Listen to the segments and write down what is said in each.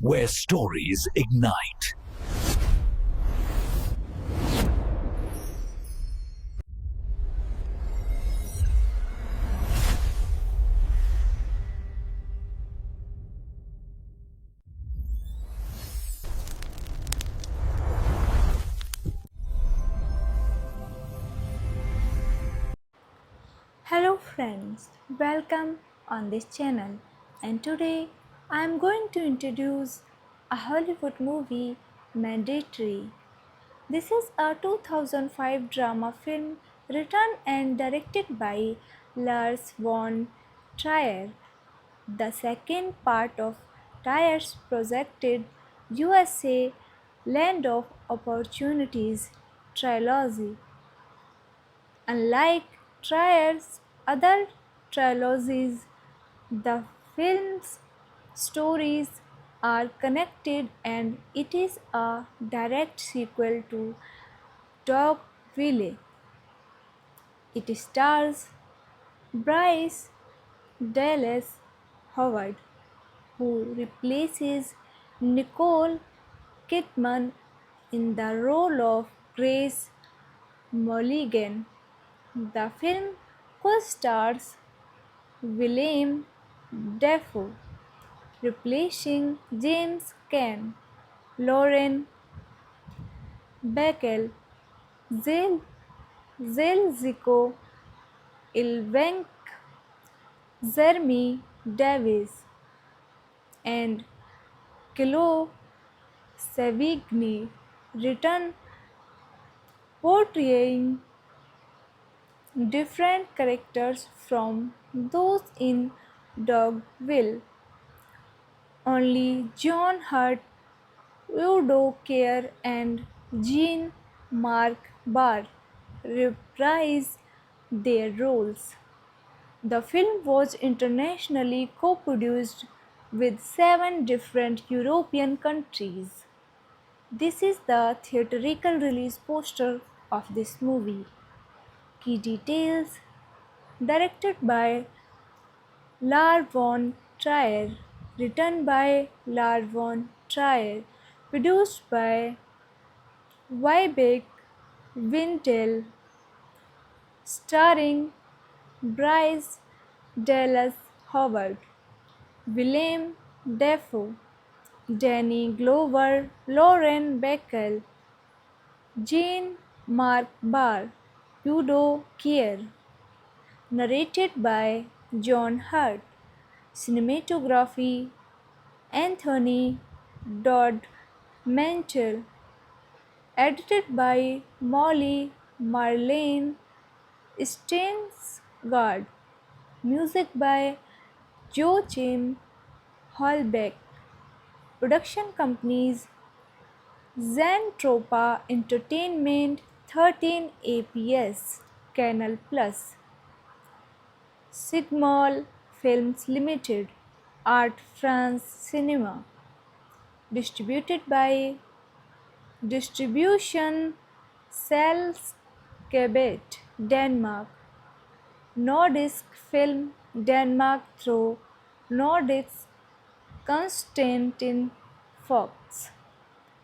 where stories ignite. Hello friends, welcome on this channel, and today I am going to introduce a Hollywood movie, Mandatory. This is a 2005 drama film written and directed by Lars von Trier, the second part of Trier's projected USA Land of Opportunities trilogy. Unlike Trier's other trilogies, the film's stories are connected and it is a direct sequel to Dogville. It stars Bryce Dallas Howard, who replaces Nicole Kidman in the role of Grace Mulligan. The film co-stars Willem Dafoe, replacing James Caan, Lauren Bacall, Zelziko Ilvenk, Jeremy Davis, and Chloe Sevigny return portraying different characters from those in Dogville. Only John Hurt, Udo Kier, and Jean-Marc Barr reprise their roles. The film was internationally co-produced with 7 different European countries. This is the theatrical release poster of this movie. Key details: directed by Lars von Trier, written by Lars von Trier, produced by Vibeke Wintel, starring Bryce Dallas Howard, Willem Dafoe, Danny Glover, Lauren Bacall, Jean-Marc Barr, Udo Kier. Narrated by John Hurt. Cinematography Anthony Dodd Mantle. Edited by Molly Marlene Steinsgard. Music by Joachim Hallbeck. Production companies Zentropa Entertainment, 13 APS, Canal Plus, Sigmol Films Limited, Art France Cinema. Distributed by Distribution Selskabet, Denmark. Nordisk Film Denmark through Nordisk Constantin Fox.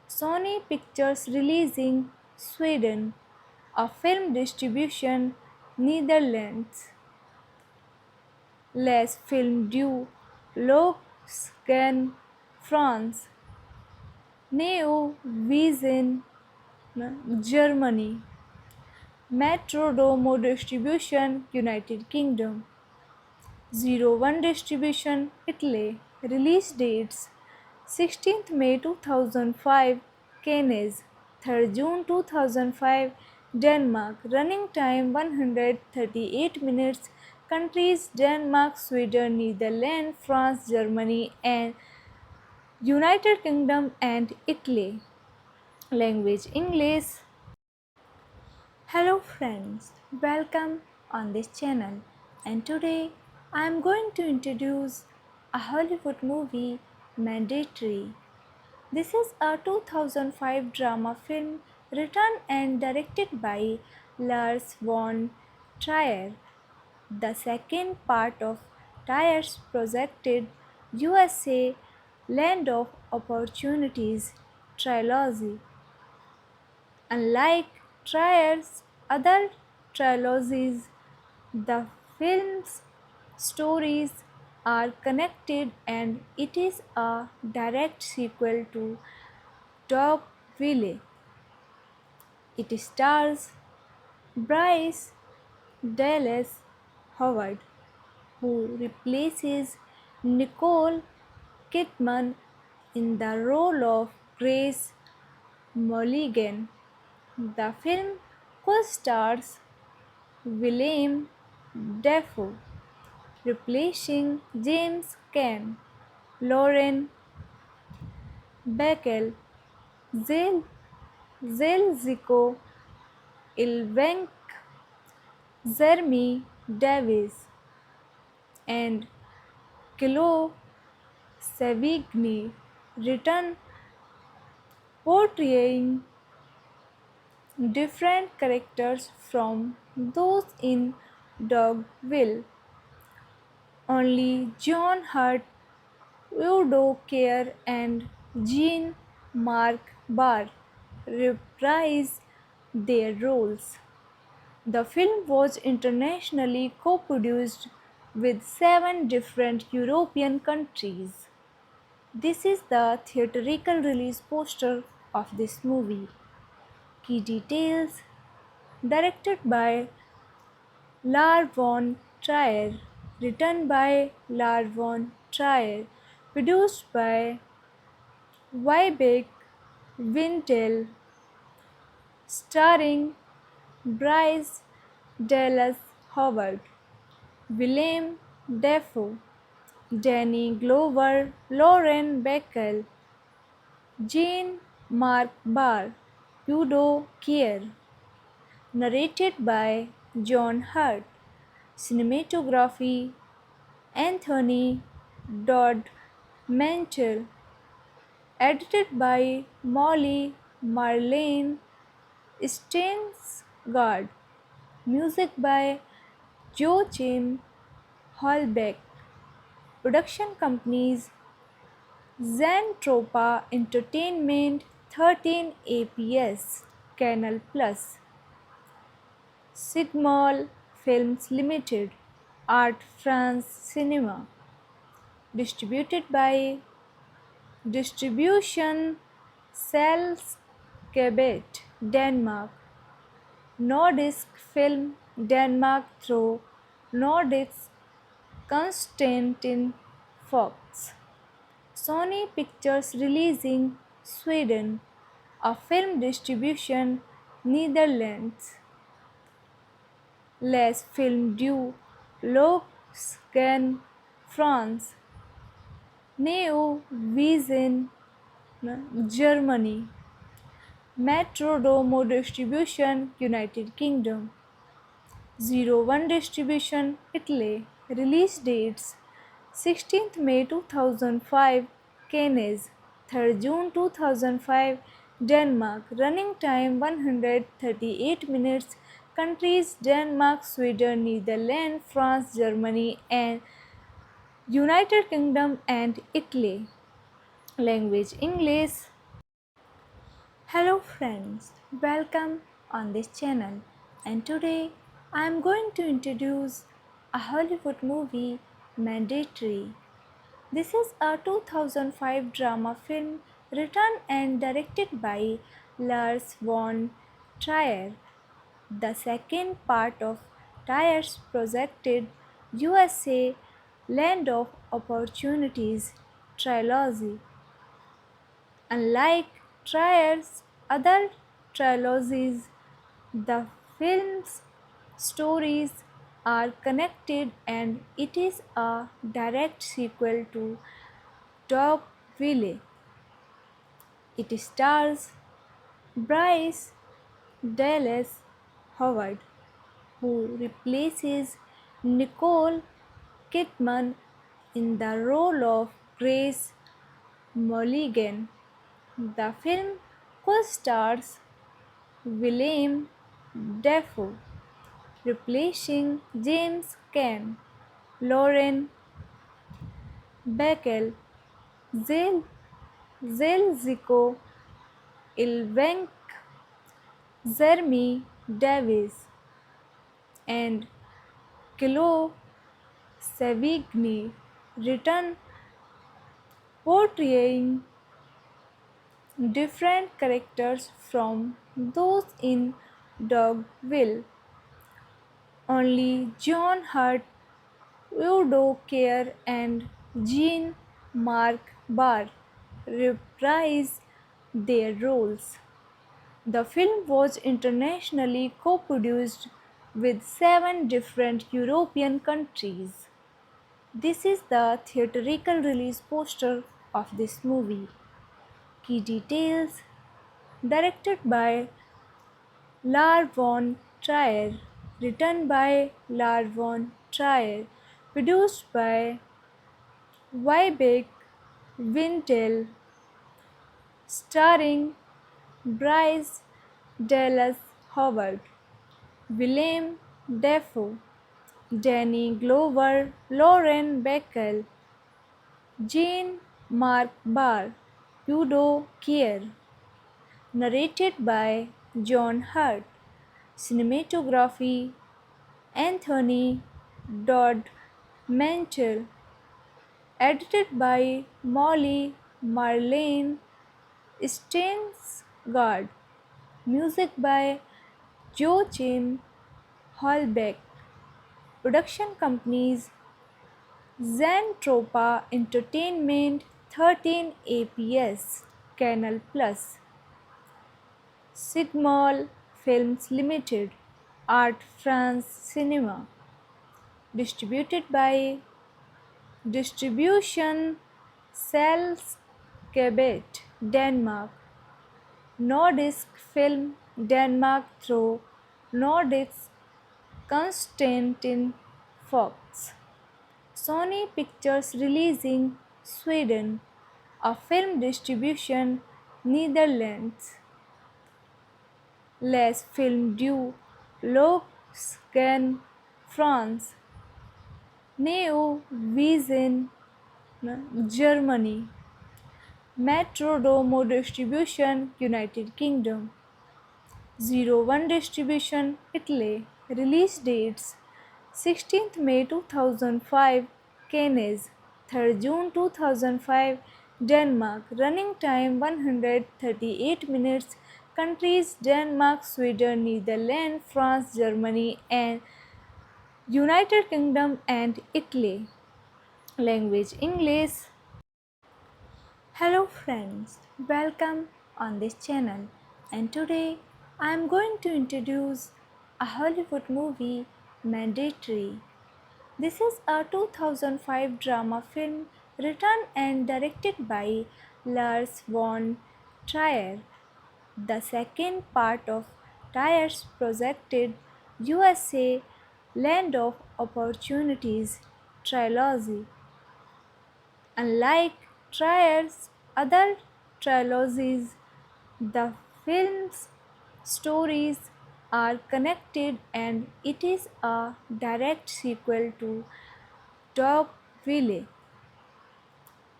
Sony Pictures Releasing Sweden. A film distribution Netherlands. Les Films du Logscan France. Neo Vision Germany. Metrodomo Distribution United Kingdom. 01 Distribution Italy. Release dates: 16th May 2005 Cannes, 3rd June 2005 Denmark. Running time 138 minutes. Countries: Denmark, Sweden, Netherlands, France, Germany, and United Kingdom and Italy. Language: English. Hello friends, welcome on this channel, and today I am going to introduce a Hollywood movie, Mandatory. This is a 2005 drama film written and directed by Lars von Trier, the second part of Trier's projected USA Land of Opportunities trilogy. Unlike Trier's other trilogies, the film's stories are connected and it is a direct sequel to Dogville. It stars Bryce Dallas Howard, who replaces Nicole Kidman in the role of Grace Mulligan. The film co-stars Willem Dafoe, replacing James Caan, Lauren Bacall, Zel Zelziko Ilvenk, Jeremy Davis, and Chloe Sevigny return portraying different characters from those in Dogville. Only John Hurt, Udo Kier, and Jean-Marc Barr reprise their roles. The film was internationally co-produced with 7 different European countries. This is the theatrical release poster of this movie. Key details: directed by Lars von Trier, written by Lars von Trier, produced by Vibeke Wintel, starring Bryce Dallas Howard, Willem Dafoe, Danny Glover, Lauren Bacall, Jean-Marc Barr, Udo Kier. Narrated by John Hurt. Cinematography Anthony Dodd Mantel. Edited by Molly Marlene Steinsgard. Music by Joachim Hallbeck. Production companies Zentropa Entertainment, 13 APS, Canal Plus, Sigmol Films Limited, Art France Cinema. Distributed by Distribution Selskabet, Denmark. Nordisk Film Denmark through Nordisk Constantin Fox. Sony Pictures Releasing Sweden. A film distribution Netherlands. Les Films du Logscan France. Neo Vision Germany. Metrodomo Distribution United Kingdom. 01 Distribution Italy. Release dates: 16th May 2005 Cannes, 3rd June 2005 Denmark. Running time 138 minutes. Countries: Denmark, Sweden, Netherlands, France, Germany, and United Kingdom and Italy. Language: English. Hello friends, welcome on this channel, and today I am going to introduce a Hollywood movie, Mandatory. This is a 2005 drama film written and directed by Lars von Trier, the second part of Trier's projected USA Land of Opportunities trilogy. Unlike Trier's other trilogies, the film's stories are connected and it is a direct sequel to Dogville. It stars Bryce Dallas Howard, who replaces Nicole Kidman in the role of Grace Mulligan. The film co-stars Willem Dafoe, replacing James Caan, Lauren Bacall, Zel Zelziko Ilvenk, Jeremy Davis, and Kilo Savigny written portraying different characters from those in Dogville. Only John Hurt, Udo Kier, and Jean Marc Barr reprise their roles. The film was internationally co-produced with 7 different European countries. This is the theatrical release poster of this movie. Key details: directed by Lars von Trier, written by Lars von Trier, produced by Vibeke Wintel, starring Bryce Dallas Howard, Willem Dafoe, Danny Glover, Lauren Bacall, Jean Marc Barr, Udo Kier. Narrated by John Hurt. Cinematography Anthony Dodd Mantel. Edited by Molly Marlene Steinsgard. Music by Joachim Hallbeck. Production companies Zentropa Entertainment, 13 APS, Canal Plus, Sigmol Films Limited, Art France Cinema. Distributed by Distribution Selskabet, Denmark. Nordisk Film Denmark through Nordisk Constantin Fox. Sony Pictures Releasing Sweden. A film distribution Netherlands. Les Films du Logscan France. Neo Vision Germany. Metrodomo Distribution United Kingdom. 01 Distribution Italy. Release dates 16th May 2005 Cannes, 3rd June 2005 Denmark. Running time 138 minutes. Countries Denmark, Sweden, Netherlands, France, Germany and United Kingdom and Italy. Language English. Hello friends, welcome on this channel, and today I am going to introduce a Hollywood movie, Mandatory. This is a 2005 drama film written and directed by Lars von Trier, the second part of Trier's projected USA Land of Opportunities trilogy. Unlike Trier's other trilogies, the film's stories are connected and it is a direct sequel to Dogville.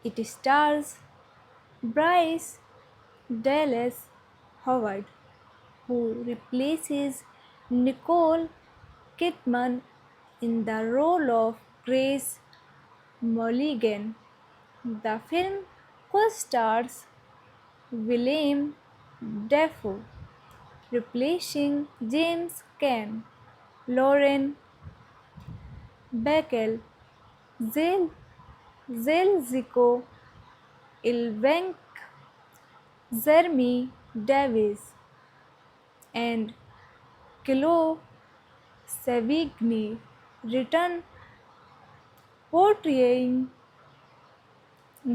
It stars Bryce Dallas Howard, who replaces Nicole Kidman in the role of Grace Mulligan. The film co-stars Willem Dafoe, replacing James Caan, Lauren Bacall, Zelziko Ilvenk, Jeremy Davis, and Kilo Savigny, written portraying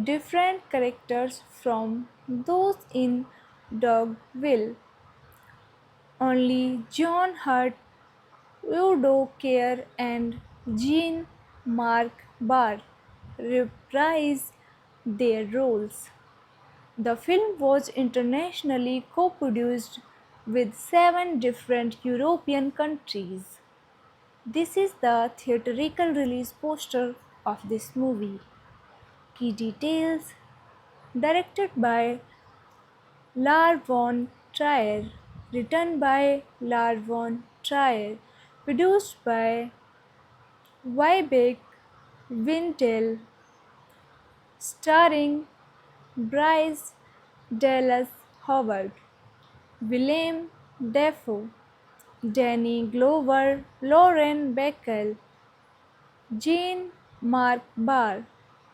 different characters from those in Dogville. Only John Hurt, Udo Kier, and Jean Marc Barr reprise their roles. The film was internationally co-produced with 7 different European countries. This is the theatrical release poster of this movie. Key details: directed by Lars von Trier, written by Lars von Trier, produced by Vibeck Wintel, starring Bryce Dallas Howard, Willem Dafoe, Danny Glover, Lauren Bacall, Jean-Marc Barr,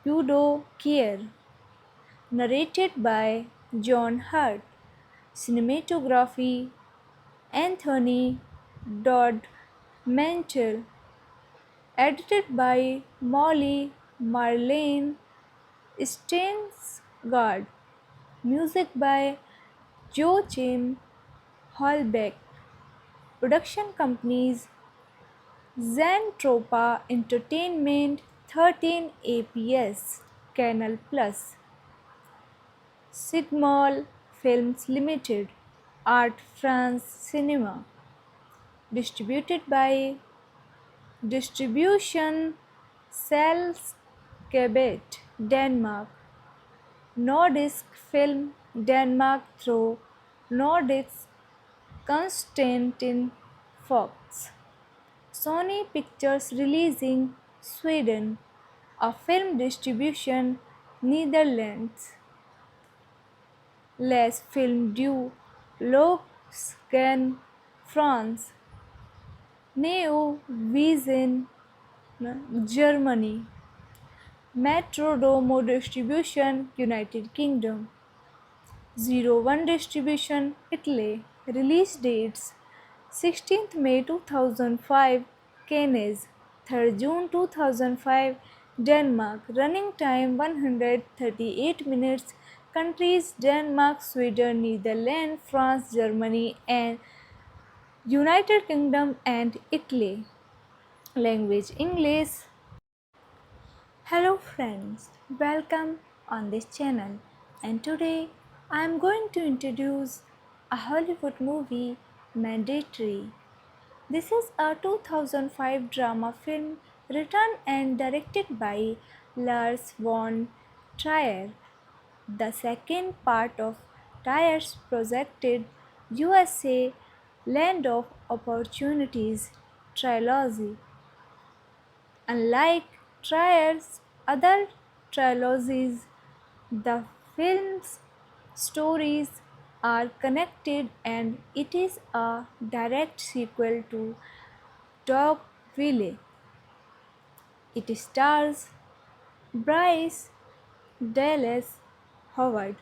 Udo Kier, narrated by John Hurt, cinematography Anthony Dodd Mantle, edited by Molly Marlene Steinsgard, music by Joachim Hallbeck, production companies Zentropa Entertainment, 13 APS, Canal Plus, Sigmol Films Limited, Art France Cinema, distributed by Distribution Selskabet, Denmark, Nordisk Film Denmark through Nordisk Constantin Fox, Sony Pictures Releasing Sweden, a film distribution Netherlands, Les Films du Luxembourg, France, Neo Vision Germany, Metrodomo Distribution United Kingdom, Zero One Distribution Italy. Release dates 16th May 2005 Cannes, 3rd June 2005 Denmark. Running time 138 minutes. Countries Denmark, Sweden, Netherlands, France, Germany and United Kingdom and Italy. Language English. Hello friends, welcome on this channel, and today I am going to introduce a Hollywood movie, Mandatory. This is a 2005 drama film written and directed by Lars von Trier, the second part of Trier's projected USA Land of Opportunities trilogy. Unlike Trier's other trilogies, the film's stories are connected and it is a direct sequel to Dogville. It stars Bryce Dallas Howard,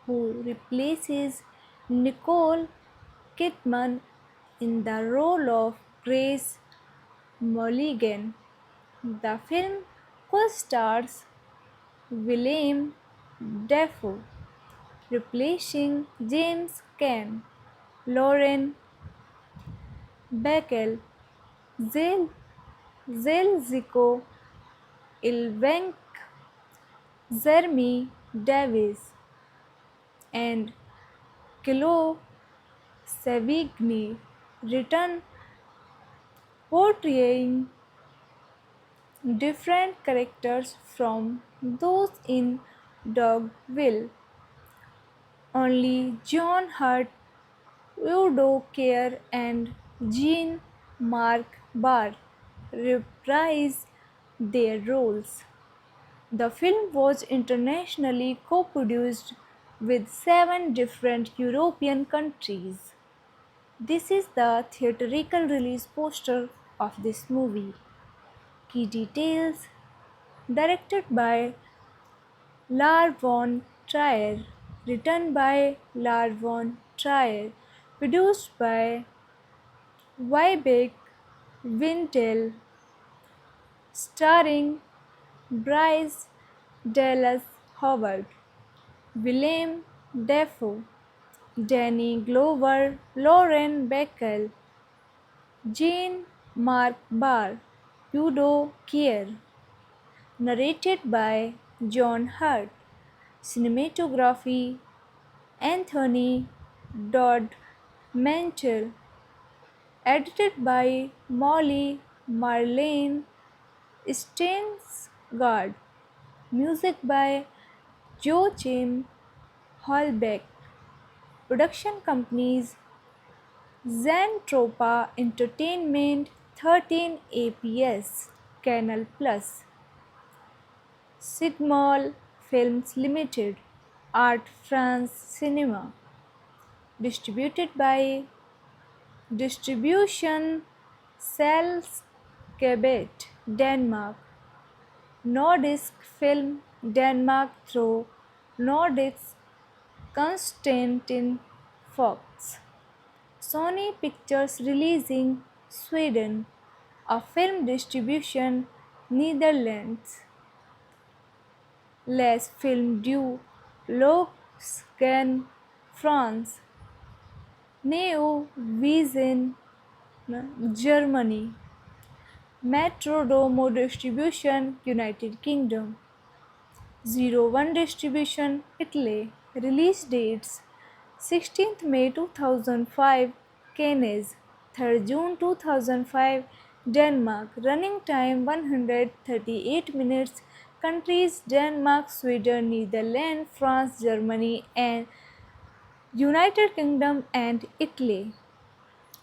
who replaces Nicole Kidman in the role of Grace Mulligan. The film co-stars Willem Dafoe, replacing James Caan, Lauren Bacall, Zelziko Ilvenk, Jeremy Davis, and Chloe Sevigny, return portraying different characters from those in Dogville. Only John Hurt, Udo Kier, and Jean-Marc Barr reprise their roles. The film was internationally co-produced with 7 different European countries. This is the theatrical release poster of this movie. Key details: directed by Lars von Trier, written by Lars von Trier, produced by Vibeck Wintel, starring Bryce Dallas Howard, Willem Dafoe, Danny Glover, Lauren Bacall, Jean-Marc Barr, Udo Kier, narrated by John Hurt, cinematography Anthony Dodd Mantle, edited by Molly Marlene Steinsgard, music by Joachim Hallbeck. Production companies Zentropa Entertainment, 13 APS, Canal Plus, Sidmall Films Limited, Art France Cinema. Distributed by Distribution Sales Quebec, Denmark. Nordisk Film Denmark through Nordisk Constantin Fox. Sony Pictures Releasing Sweden. A film distribution Netherlands. Les Films du Logscan France. Neo Vision Germany. Metrodomo Distribution United Kingdom. 01 Distribution Italy. Release dates 16th May 2005 Cannes, 3rd June 2005 Denmark. Running time 138 minutes. Countries Denmark, Sweden, Netherlands, France, Germany and United Kingdom and Italy.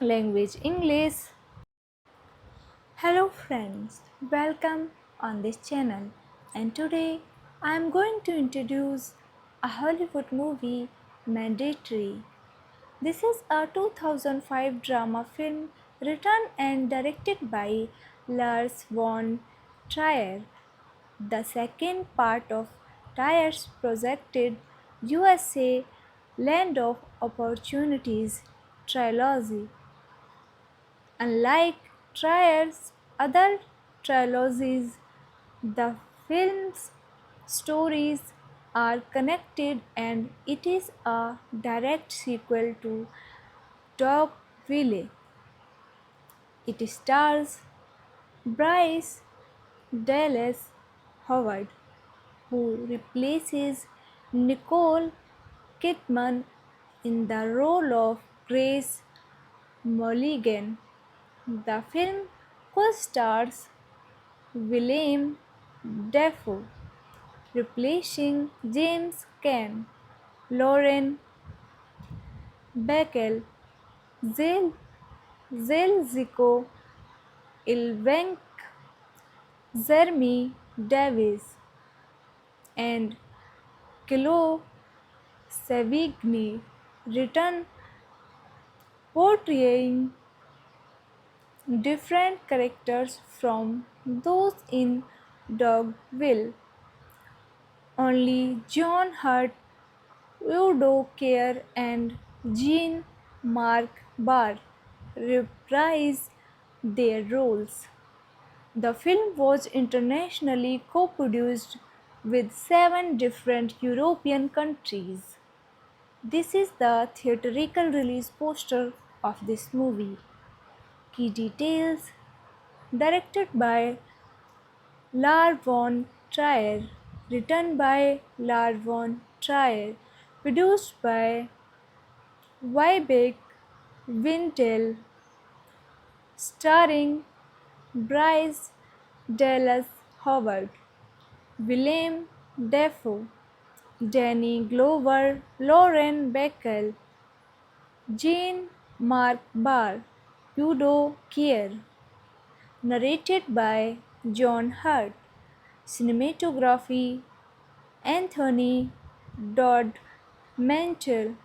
Language English. Hello friends, welcome on this channel, and today I am going to introduce a Hollywood movie, Mandatory. This is a 2005 drama film written and directed by Lars von Trier, the second part of Trier's projected USA Land of Opportunities trilogy. Unlike Trier's other trilogies, the film's stories are connected and it is a direct sequel to Dogville. It stars Bryce Dallas Howard, who replaces Nicole Kidman in the role of Grace Mulligan. The film co-stars Willem Dafoe, replacing James Caan, Lauren Bacall, Zelziko Ilvenk, Jeremy Davis, and Chloe Sevigny return, portraying different characters from those in Dogville. Only John Hurt, Udo Kier, and Jean-Marc Barr reprise their roles. The film was internationally co-produced with 7 different European countries. This is the theatrical release poster of this movie. Key details: directed by Lars von Trier, written by Lars von Trier, produced by Vibeke Wintel, starring Bryce Dallas Howard, Willem Dafoe, Danny Glover, Lauren Bacall, Jean-Marc Barr, Udo Kier. Narrated by John Hurt. Cinematography Anthony Dodd Mantle.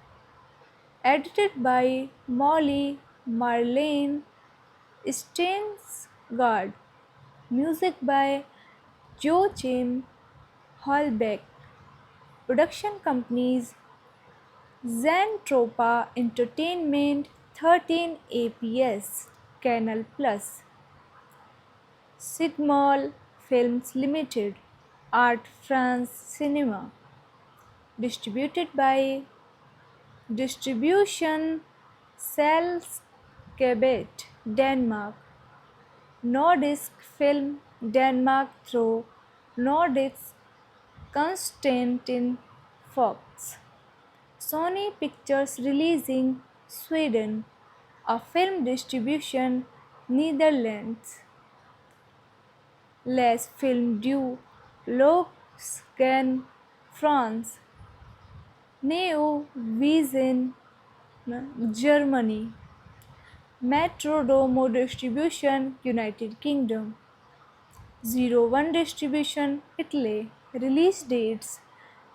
Edited by Molly Marlene Steinsgard. Music by Joachim Hallbeck. Production companies Zentropa Entertainment, 13 APS, Canal Plus, Sidmall Films Limited, Art France Cinema. Distributed by Distribution Sales Quebec, Denmark. Nordisk Film Denmark through Nordisk Constantin Fox. Sony Pictures Releasing Sweden. A film distribution Netherlands. Les Films du Logscan France, Neo Vision Germany, Metro Domo Distribution United Kingdom, Zero One Distribution Italy. Release dates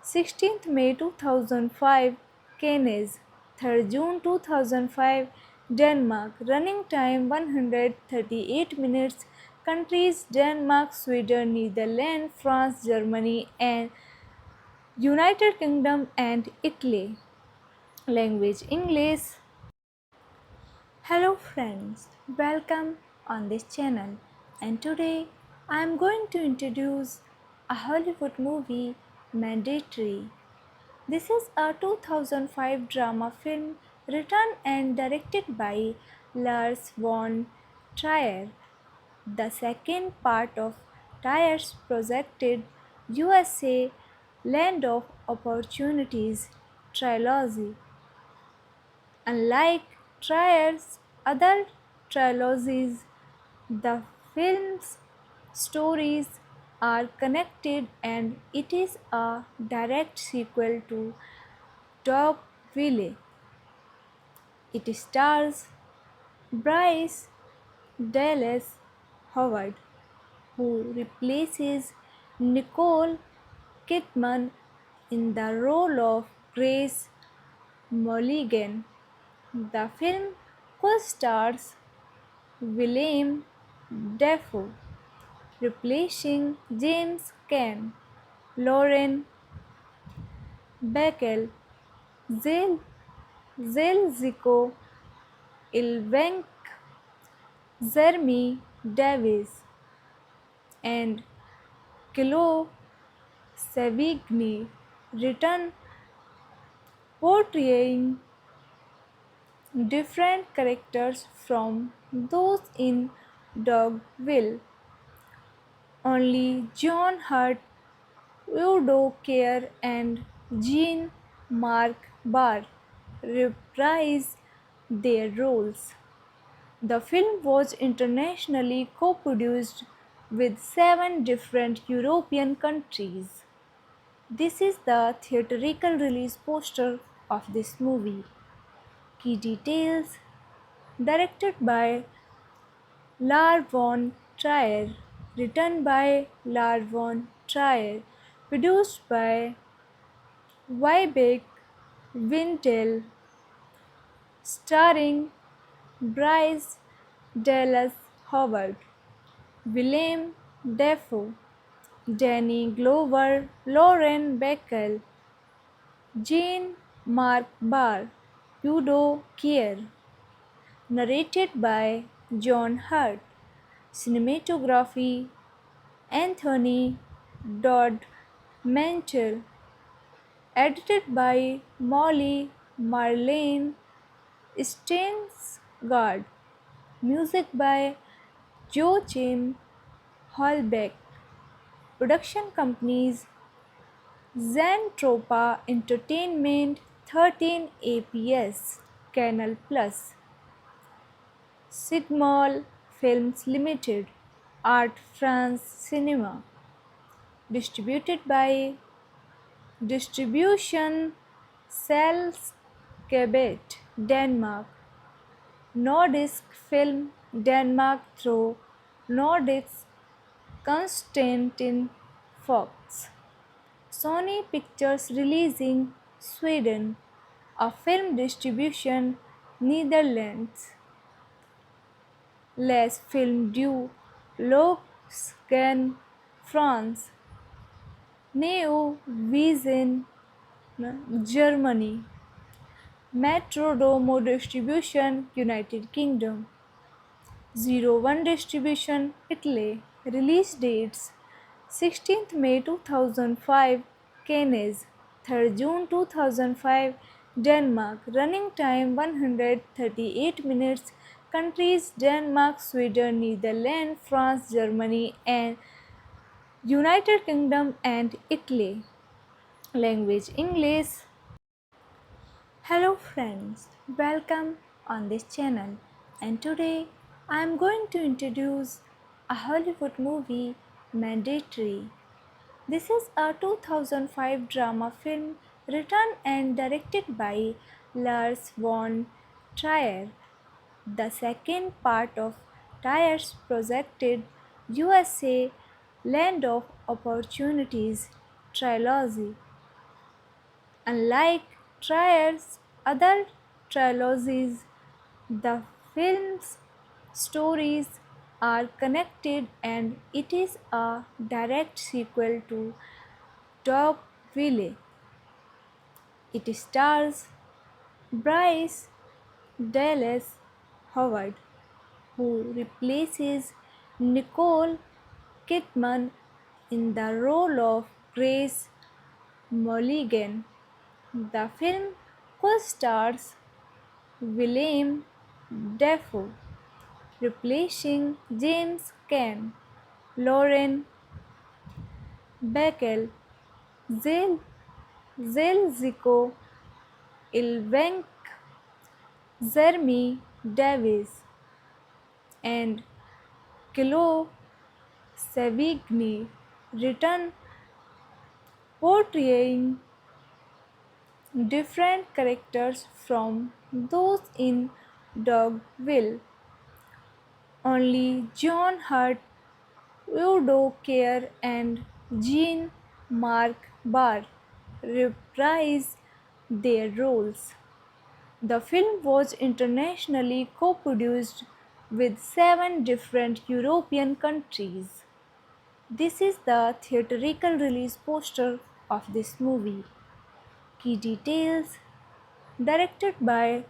16th May 2005 Cannes, 3rd June 2005 Denmark. Running time 138 minutes. Countries Denmark, Sweden, Netherlands, France, Germany and United Kingdom and Italy. Language English. Hello friends, welcome on this channel, and today I am going to introduce a Hollywood movie, Mandatory. This is a 2005 drama film written and directed by Lars von Trier, the second part of Trier's projected USA Land of Opportunities trilogy. Unlike Trier's other trilogies, the film's stories are connected and it is a direct sequel to Dogville. It stars Bryce Dallas Howard, who replaces Nicole Kidman in the role of Grace Mulligan. The film co-stars Willem Dafoe, replacing James Caan, Lauren Bacall, Zelziko Ilvenk, Jeremy Davies, and Chloe Sevigny return, portraying different characters from those in Dogville. Only John Hurt, Udo Kier, and Jean-Marc Barr reprise their roles. The film was internationally co-produced with 7 different European countries. This is the theatrical release poster of this movie. Key details: directed by Lars von Trier, written by Lars von Trier, produced by Vibeke Wintel, starring Bryce Dallas Howard, Willem Dafoe, Danny Glover, Lauren Bacall, Jean-Marc Barr, Udo Kier. Narrated by John Hurt. Cinematography Anthony Dodd Mantel. Edited by Molly Marlene Steinsgard. Music by Joachim Holbeck. Production companies Zentropa Entertainment, 13 APS, Canal Plus, Sigmol Films Limited, Art France Cinema. Distributed by Distribution Selskabet, Denmark. Nordisk Film Denmark through Nordisk Constantin Fox. Sony Pictures Releasing Sweden. A film distribution Netherlands. Les Films du Logscan France. Neo Vision Germany. Metro Domo Distribution United Kingdom. Zero One Distribution Italy. Release dates 16th May 2005 Cannes, 3rd June 2005 Denmark. Running time 138 minutes. Countries Denmark, Sweden, Netherlands, France, Germany and United Kingdom and Italy. Language English. Hello friends, welcome on this channel, and today I am going to introduce a Hollywood movie, Mandatory. This is a 2005 drama film written and directed by Lars von Trier, the second part of Trier's projected USA Land of Opportunities trilogy. Unlike Trier's other trilogies, the film's stories are connected and it is a direct sequel to Dogville. It stars Bryce Dallas Howard, who replaces Nicole Kidman in the role of Grace Mulligan. The film co-stars Willem Dafoe, replacing James Caan, Lauren Bacall, Zel Zelziko Ilvenk, Jeremy Davis, and Chloe Sevigny return portraying different characters from those in Dogville. Only John Hurt, Udo Kier, and Jean-Marc Barr reprise their roles. The film was internationally co-produced with 7 different European countries. This is the theatrical release poster of this movie. Key details: directed by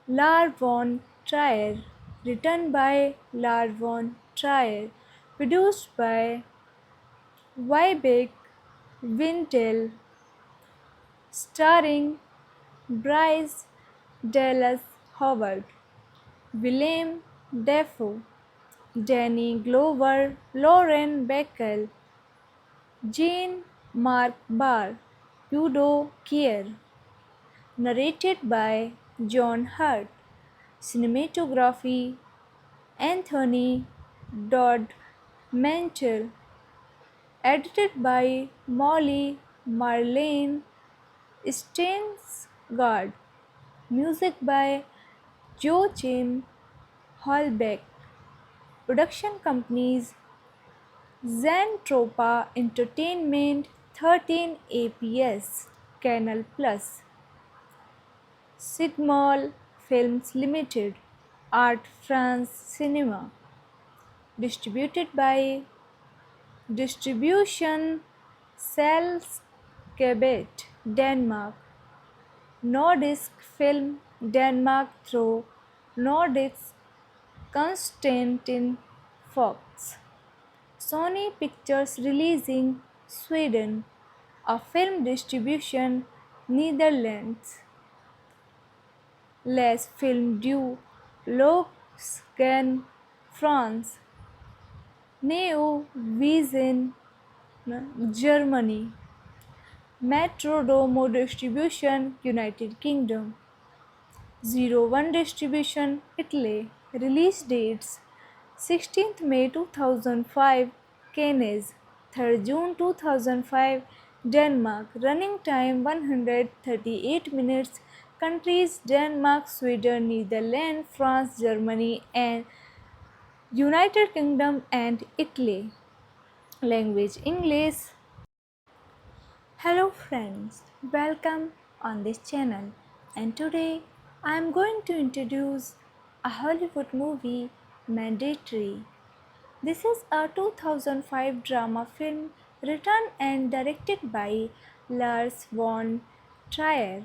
Lars von Trier, written by Lars von Trier, produced by Vibeke Wintel, starring Bryce Dallas Howard, Willem Dafoe, Danny Glover, Lauren Bacall, Jean-Marc Barr, Udo Kier. Narrated by John Hurt. Cinematography Anthony Dodd Mantel. Edited by Molly Marlene Steinsgard. Music by Joachim Hallbeck. Production companies Zentropa Entertainment, 13 APS, Canal Plus, Sigmol Films Limited, Art France Cinema. Distributed by Distribution Selskabet, Denmark. Nordisk Film Denmark through Nordisk Constantin Fox. Sony Pictures Releasing Sweden. A film distribution Netherlands. Les Films du Logscan France. Neo Vision Germany. Metrodomo Distribution United Kingdom. 01 Distribution Italy. Release dates: 16th May 2005 Cannes, 3rd June 2005 Denmark. Running time 138 minutes. Countries: Denmark, Sweden, Netherlands, France, Germany, and United Kingdom and Italy. Language: English. Hello friends, welcome on this channel, and today I am going to introduce a Hollywood movie, Mandatory. This is a 2005 drama film written and directed by Lars von Trier,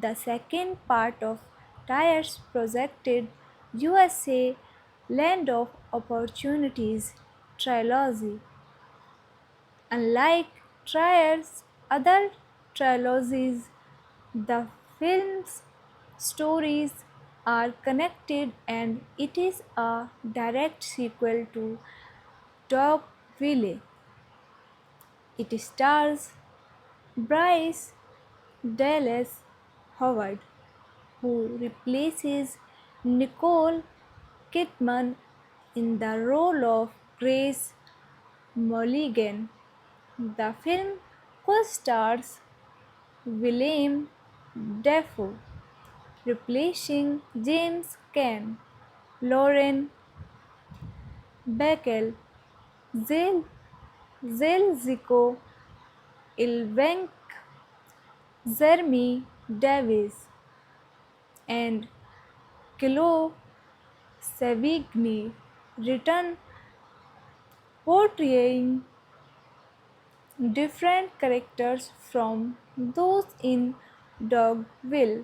the second part of Trier's projected USA Land of Opportunities trilogy. Unlike Trier's other trilogies, the film's stories are connected and it is a direct sequel to Dogville. It stars Bryce Dallas Howard, who replaces Nicole Kidman in the role of Grace Mulligan. The film co-stars Willem Dafoe, replacing James Caan, Lauren Bacall, Zel Zelziko Ilvenk, Jeremy Davis, and Kilo Savigny return portraying different characters from those in Dogville.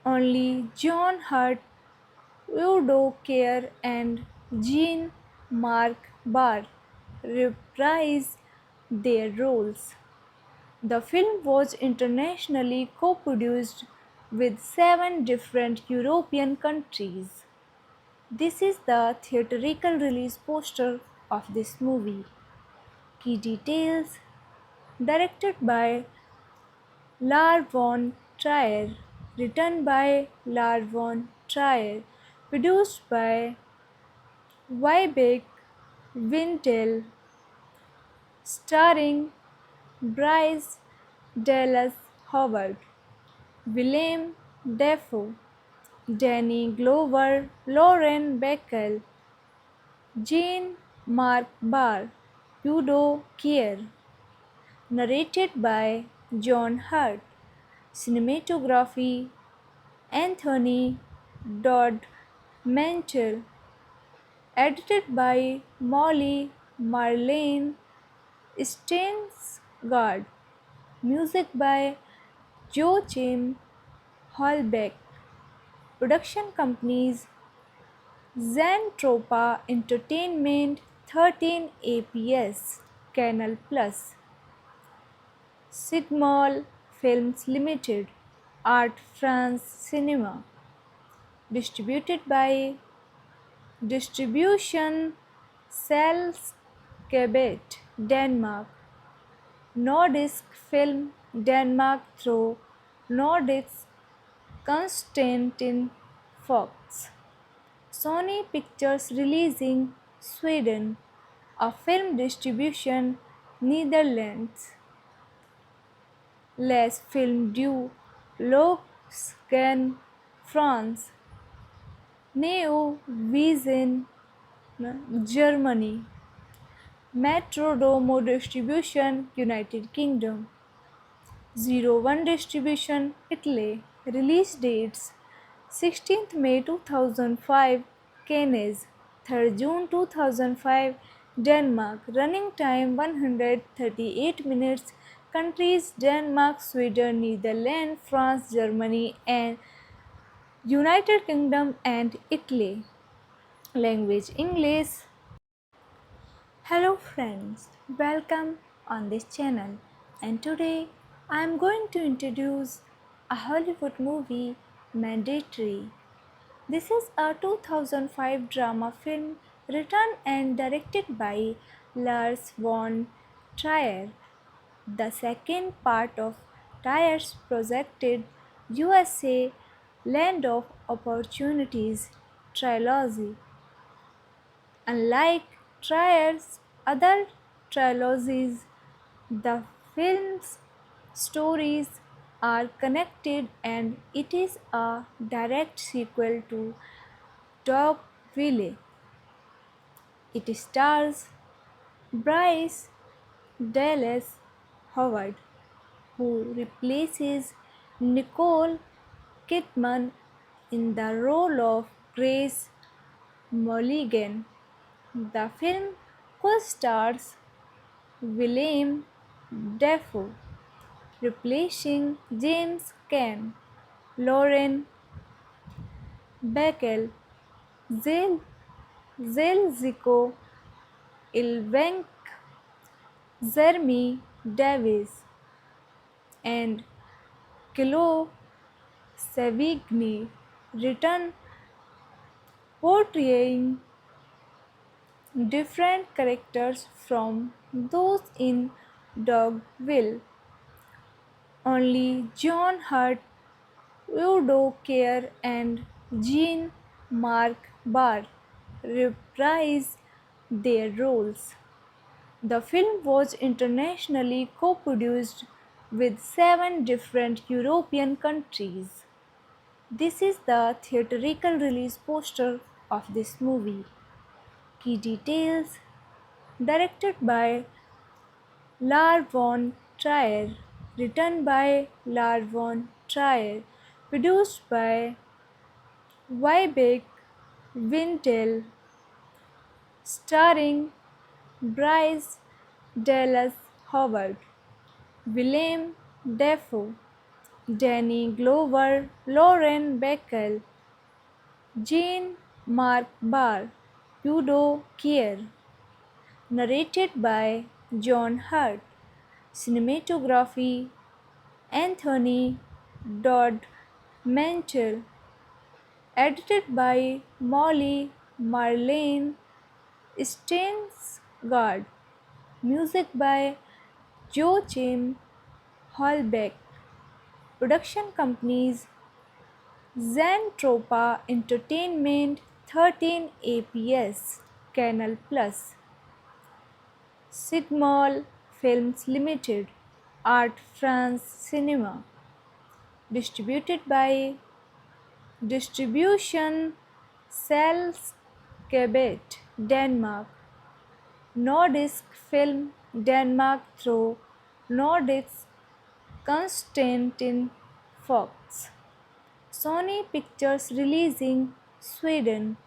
Only John Hurt, Udo Kier, and Jean Marc Barr reprise their roles. The film was internationally co-produced with 7 different European countries. This is the theatrical release poster of this movie. Key details: directed by Lars von Trier, written by Lars von Trier, produced by Vibeke Wintel, starring Bryce Dallas Howard, Willem Dafoe, Danny Glover, Lauren Bacall, Jean Marc Barr, Udo Kier, narrated by John Hurt, cinematography Anthony Dodd Mantel, edited by Molly Marlene Steinsgard, music by Joachim Hallbeck, production companies Zentropa Entertainment, 13 APS, Canal Plus, Sigmol Films Limited, Art France Cinema, distributed by Distribution Selskabet, Denmark, Nordisk Film Denmark through Nordisk Constantin Fox, Sony Pictures Releasing Sweden, a film distribution Netherlands, Les Films du Logscan France, Neo Vision Germany, Metrodomo Distribution United Kingdom, Zero One Distribution Italy. Release dates: 16th May 2005 Cannes, 3rd June 2005 Denmark. Running time 138 minutes. Countries: Denmark, Sweden, Netherlands, France, Germany, and United Kingdom and Italy. Language: English. Hello friends, welcome on this channel, and today I am going to introduce a Hollywood movie, Mandatory. This is a 2005 drama film written and directed by Lars von Trier, the second part of Trier's projected USA Land of Opportunities trilogy. Unlike Trier's other trilogies, the film's stories are connected and it is a direct sequel to Dogville. It stars Bryce Dallas Howard, who replaces Nicole Kidman in the role of Grace Mulligan. The film co-stars Willem Dafoe, replacing James Caan, Lauren Bacall, Zelziko Ilvenk, Jeremy Davis, and Kilo Savigny return portraying different characters from those in Dogville. Only John Hurt, Udo Kier, and Jean Marc Barr reprise their roles. The film was internationally co-produced with 7 different European countries. This is the theatrical release poster of this movie. Key details: directed by Lars von Trier, written by Lars von Trier, produced by Vibeke Wintel, starring Bryce Dallas Howard, Willem Dafoe, Danny Glover, Lauren Bacall, Jean-Marc Barr, Udo Kier. Narrated by John Hurt. Cinematography Anthony Dodd Mantel. Edited by Molly Marlene Steinsgard. Music by Joachim Holbeck. Production companies Zentropa Entertainment, 13 APS, Canal Plus, Sigmol Films Limited, Art France Cinema. Distributed by Distribution Selskabet, Denmark. Nordisk Film Denmark through Nordisk Constantin Fox. Sony Pictures Releasing Sweden.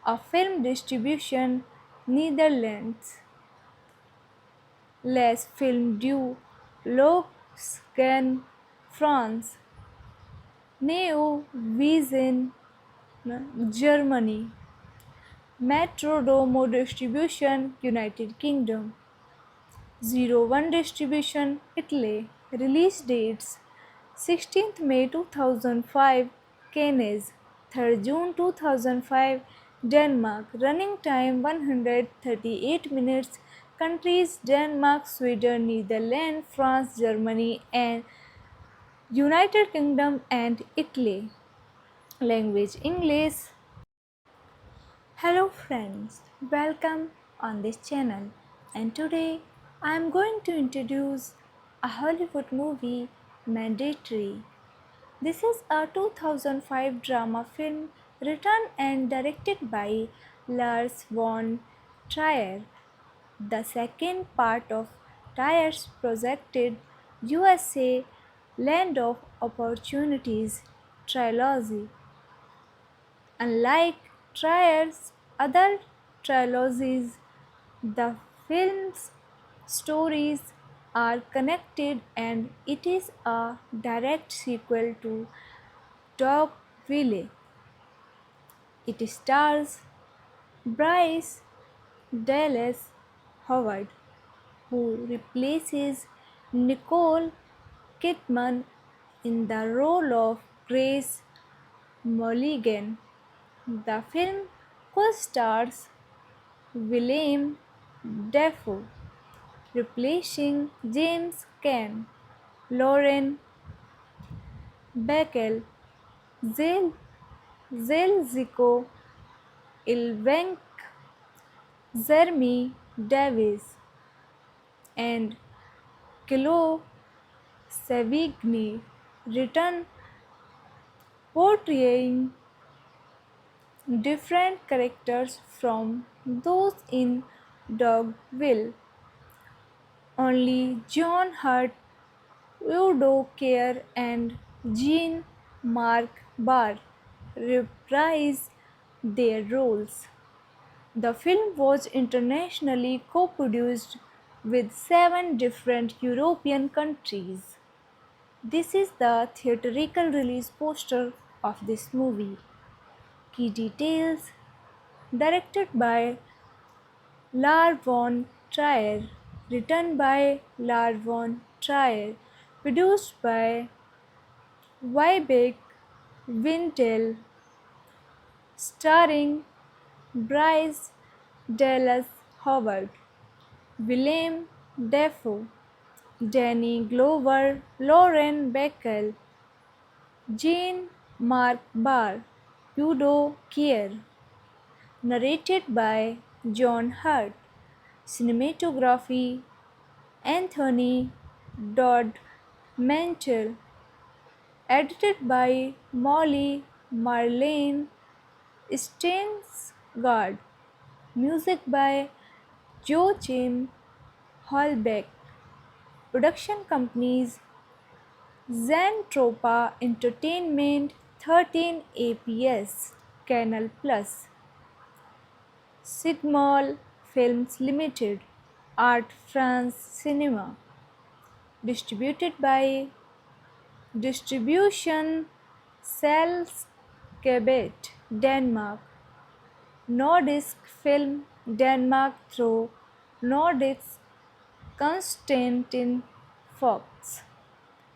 A film distribution Netherlands. Les Films du Luxembourg, France. Neo Vision, Germany. Metrodomo Distribution, United Kingdom. 01 Distribution, Italy. Release dates: 16th May 2005, Cannes; 3rd June 2005, Denmark. Running time 138 minutes. Countries: Denmark, Sweden, Netherlands, France, Germany, and United Kingdom and Italy. Language: English. Hello friends, welcome on this channel, and today I am going to introduce a Hollywood movie, Mandatory. This is a 2005 drama film written and directed by Lars von Trier, the second part of Trier's projected USA Land of Opportunities trilogy. Unlike Trier's other trilogies, the film's stories are connected and it is a direct sequel to Dogville. It stars Bryce Dallas Howard, who replaces Nicole Kidman in the role of Grace Mulligan. The film co-stars Willem Dafoe, replacing James Caan, Lauren Bacall, Zelziko Ilvenk, Jeremy Davis, and Chloe Sevigny, written portraying different characters from those in Dogville. Only John Hurt, Udo Kier, and Jean-Marc Barr reprise their roles. The film was internationally co-produced with 7 different European countries. This is the theatrical release poster of this movie. Key details: directed by Lars von Trier, written by Lars von Trier, produced by Vibeke Wintel, starring Bryce Dallas Howard, Willem Dafoe, Danny Glover, Lauren Bacall, Jean-Marc Barr, Udo Kier. Narrated by John Hurt. Cinematography Anthony Dodd Mantel. Edited by Molly Marlene Steinsgard. Music by Joachim Hallbeck. Production companies Zentropa Entertainment, 13 APS, Canal Plus, Sigmol Films Limited, Art France Cinema. Distributed by Distribution Selskabet, Denmark. Nordisk Film Denmark through Nordisk Constantin Fox.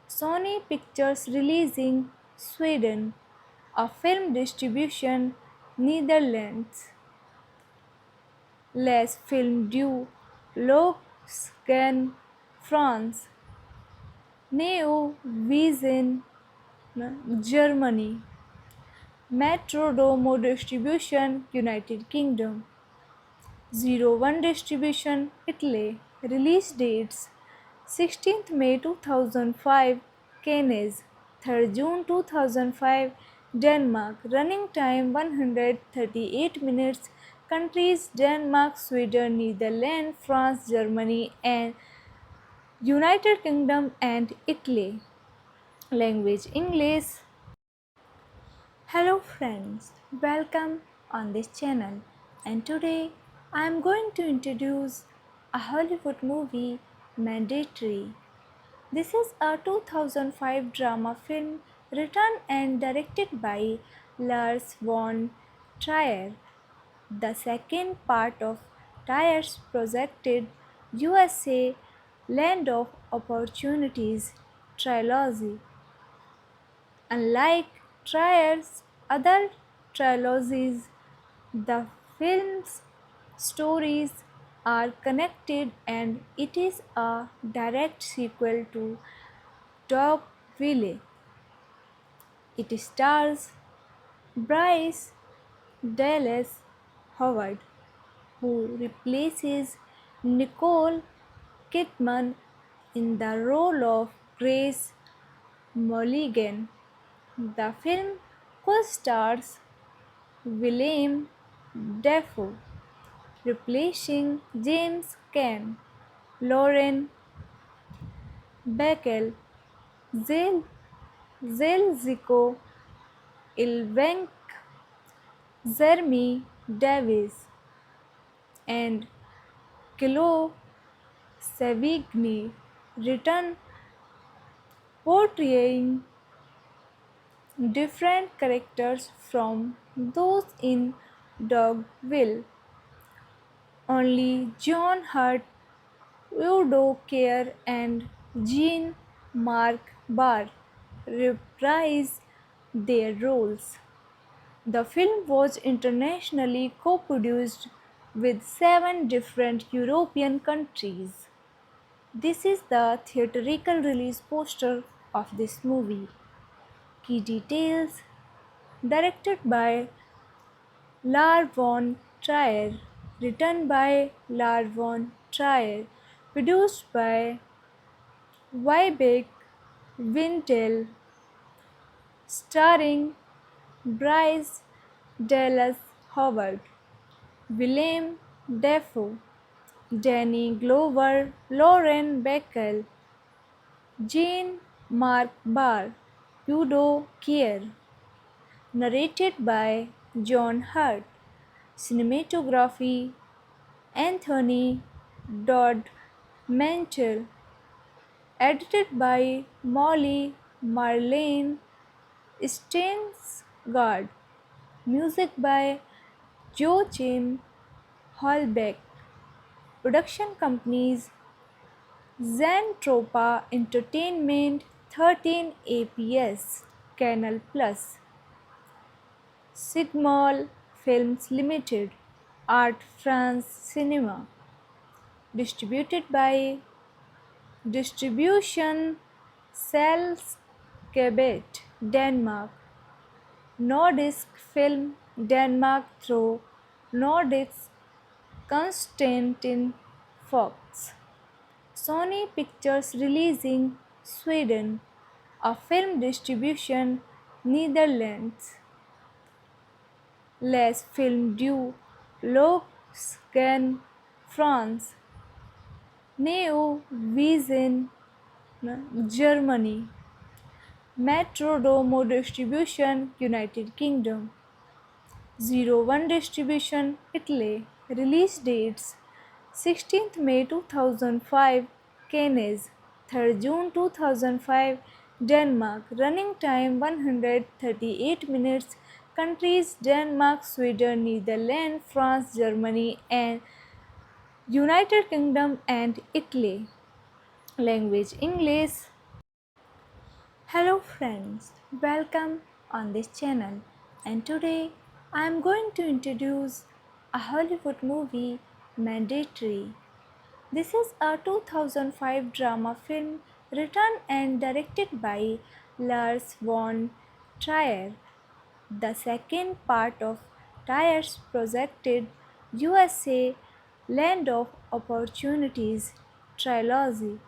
Sony Pictures Releasing Sweden. A film distribution Netherlands. Les Films du Logscan France. Neo Vision Germany. Metrodomo Distribution United Kingdom. 01 Distribution Italy. Release dates 16th May 2005 Cannes, 3rd June 2005 Denmark. Running time 138 minutes. Countries Denmark, Sweden, Netherlands, France, Germany and United Kingdom and Italy. Language English. Hello friends, welcome on this channel, and today I am going to introduce a Hollywood movie, Mandatory. This is a 2005 drama film written and directed by Lars von Trier, the second part of Trier's projected USA Land of Opportunities trilogy. Unlike Trier's other trilogies, the film's stories are connected and it is a direct sequel to Dogville. It stars Bryce Dallas Howard, who replaces Nicole Kidman in the role of Grace Mulligan. The film co-stars Willem Dafoe, replacing James Caan, Lauren Bacall, Zelziko Ilvenk, Jeremy Davies, and Chloe Sevigny return, portraying different characters from those in Dogville. Only John Hurt, Udo Kier, and Jean-Marc Barr reprise their roles. The film was internationally co-produced with 7 different European countries. This is the theatrical release poster of this movie. Key details: directed by Lars von Trier, written by Lars von Trier, produced by Vibeke Wintel, starring Bryce Dallas Howard, Willem Dafoe, Danny Glover, Lauren Bacall, Jean-Marc Barr, Udo Kier. Narrated by John Hurt. Cinematography Anthony Dodd Mantel. Edited by Molly Marlene Steinsgard. Music by Joachim Hallbeck. Production companies Zentropa Entertainment, 13 APS, Canal Plus, Sigmol Films Limited, Art France Cinema. Distributed by Distribution Selskabet, Denmark. Nordisk Film Denmark through Nordisk Constantin Fox. Sony Pictures releasing Sweden. A film distribution Netherlands. Les Film du Logscan France. Neo Vision Germany. Metrodome Distribution United Kingdom. Zero One Distribution Italy. Release dates 16th May 2005 Cannes, 3rd June 2005 Denmark. Running time 138 minutes. Countries Denmark, Sweden, Netherlands, France, Germany and United Kingdom and Italy. Language English. Hello friends, welcome on this channel, and today I am going to introduce a Hollywood movie, Mandatory. This is a 2005 drama film written and directed by Lars von Trier, the second part of Trier's projected USA Land of Opportunities trilogy.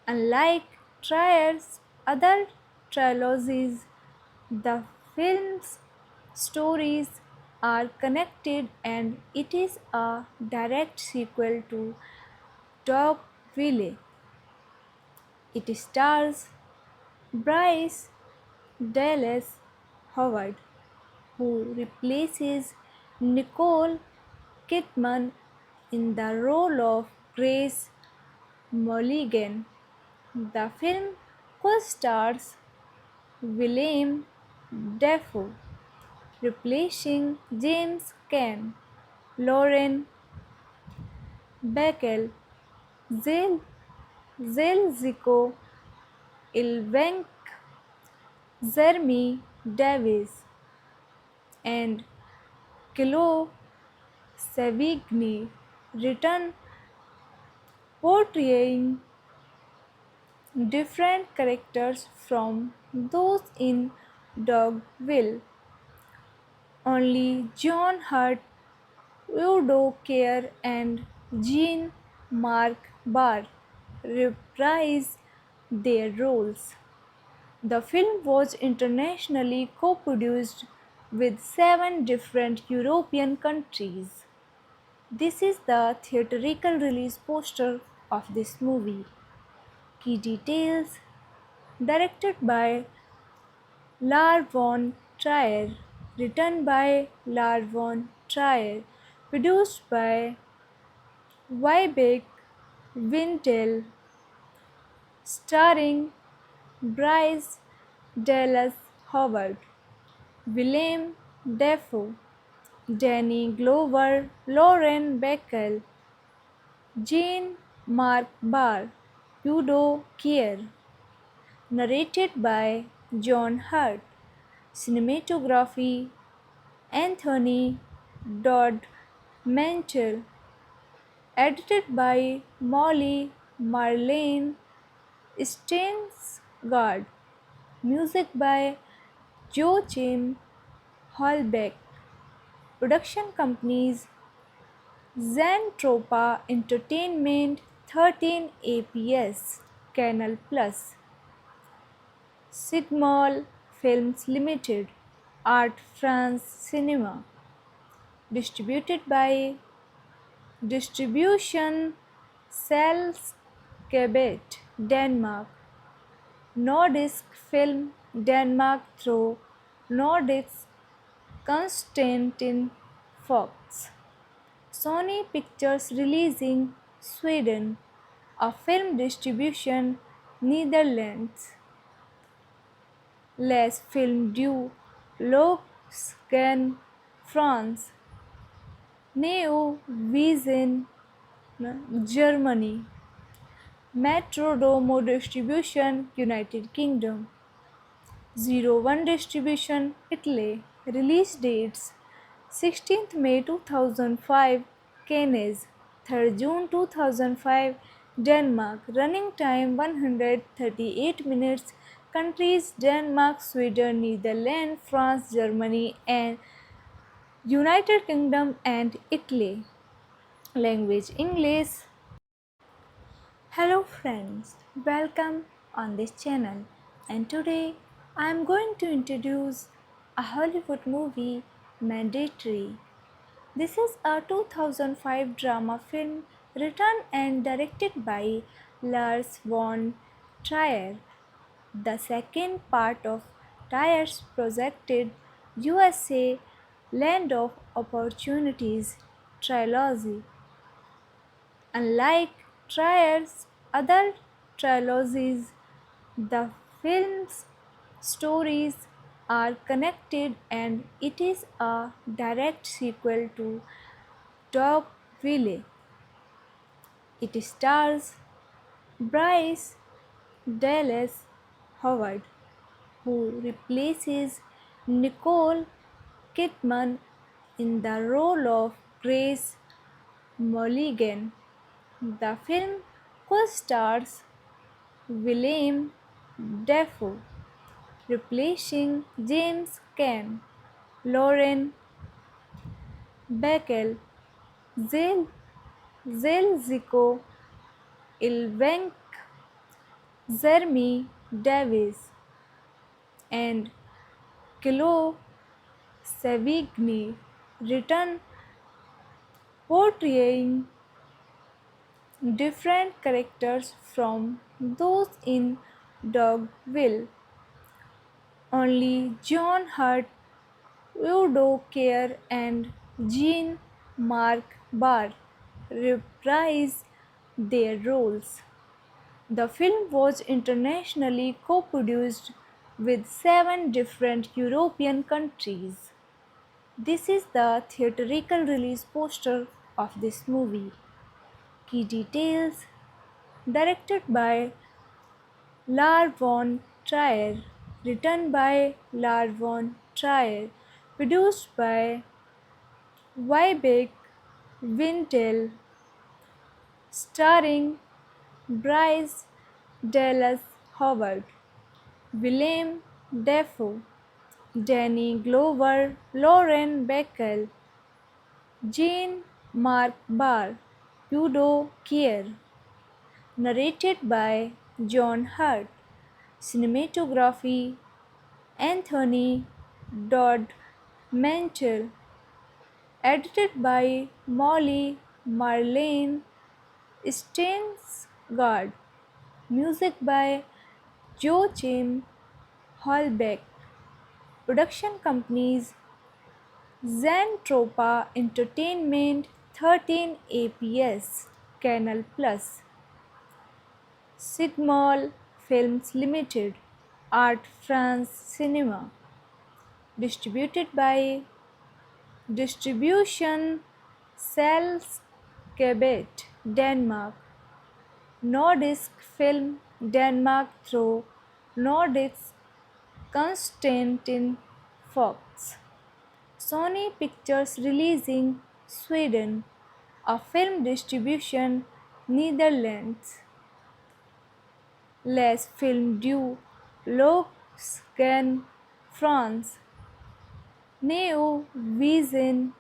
Unlike Trier's other trilogies, the film's stories are connected and it is a direct sequel to Dogville. It stars Bryce Dallas Howard, who replaces Nicole Kidman in the role of Grace Mulligan. The film co-stars Willem Dafoe, replacing James Caan, Lauren Bacall, Zelziko Ilvenk, Jeremy Davies, and Chloe Sevigny return, portraying different characters from those in Dogville. Only John Hurt, Udo Kier, and Jean-Marc Barr reprise their roles. The film was internationally co-produced with 7 different European countries. This is the theatrical release poster of this movie. Key details: directed by Lars von Trier, written by Lars von Trier, produced by Vibeke Wintel, starring Bryce Dallas Howard, Willem Dafoe, Danny Glover, Lauren Bacall, Jean-Marc Barr, Udo Kier. Narrated by John Hurt. Cinematography Anthony Dodd Mantel. Edited by Molly Marlene Steinsgard. Music by Joachim Hallbeck. Production companies Zentropa Entertainment, 13 APS, Canal Plus, Sigmol Films Limited, Art France Cinema. Distributed by Distribution Selskabet, Denmark. Nordisk Film Denmark through Nordisk Constantin Fox. Sony Pictures releasing Sweden. A film distribution Netherlands. Les Films du Logscan France. Neo Vision Germany. Metrodome Distribution United Kingdom. Zero One Distribution Italy. Release dates 16th May 2005 Cannes, 3rd June 2005 Denmark. Running time 138 minutes. Countries Denmark, Sweden, Netherlands, France, Germany and United Kingdom and Italy. Language English. Hello friends, welcome on this channel, and today I am going to introduce a Hollywood movie, Mandatory. This is a 2005 drama film written and directed by Lars von Trier, the second part of Trier's projected USA Land of Opportunities trilogy. Unlike Trier's other trilogies, the film's stories are connected and it is a direct sequel to Dogville. It stars Bryce Dallas Howard, who replaces Nicole Kidman in the role of Grace Mulligan. The film co-stars Willem Dafoe, replacing James Caan, Lauren Bacall, Zelziko Ilvenk, Jeremy Davis, and Chloe Sevigny, return portraying different characters from those in Dogville. Only John Hurt, Udo Kier, and Jean-Marc Barr reprise their roles. The film was internationally co-produced with 7 different European countries. This is the theatrical release poster of this movie. Key details: directed by Lars von Trier, written by Lars von Trier, produced by Vibeke Wintel, starring Bryce Dallas Howard, Willem Dafoe, Danny Glover, Lauren Bacall, Jean-Marc Barr, Udo Kier. Narrated by John Hurt. Cinematography Anthony Dodd Mantle. Edited by Molly Marlene Steinsgard. Music by Joachim Hallbeck. Production companies Zentropa Entertainment, 13 APS, Canal Plus, Sigmol Films Limited, Art France Cinema. Distributed by Distribution Selskabet, Denmark. Nordisk Film Denmark through Nordisk Constantin Fox. Sony Pictures Releasing Sweden. A film distribution Netherlands. Les Films du Luxembourg, France. Neo Vision,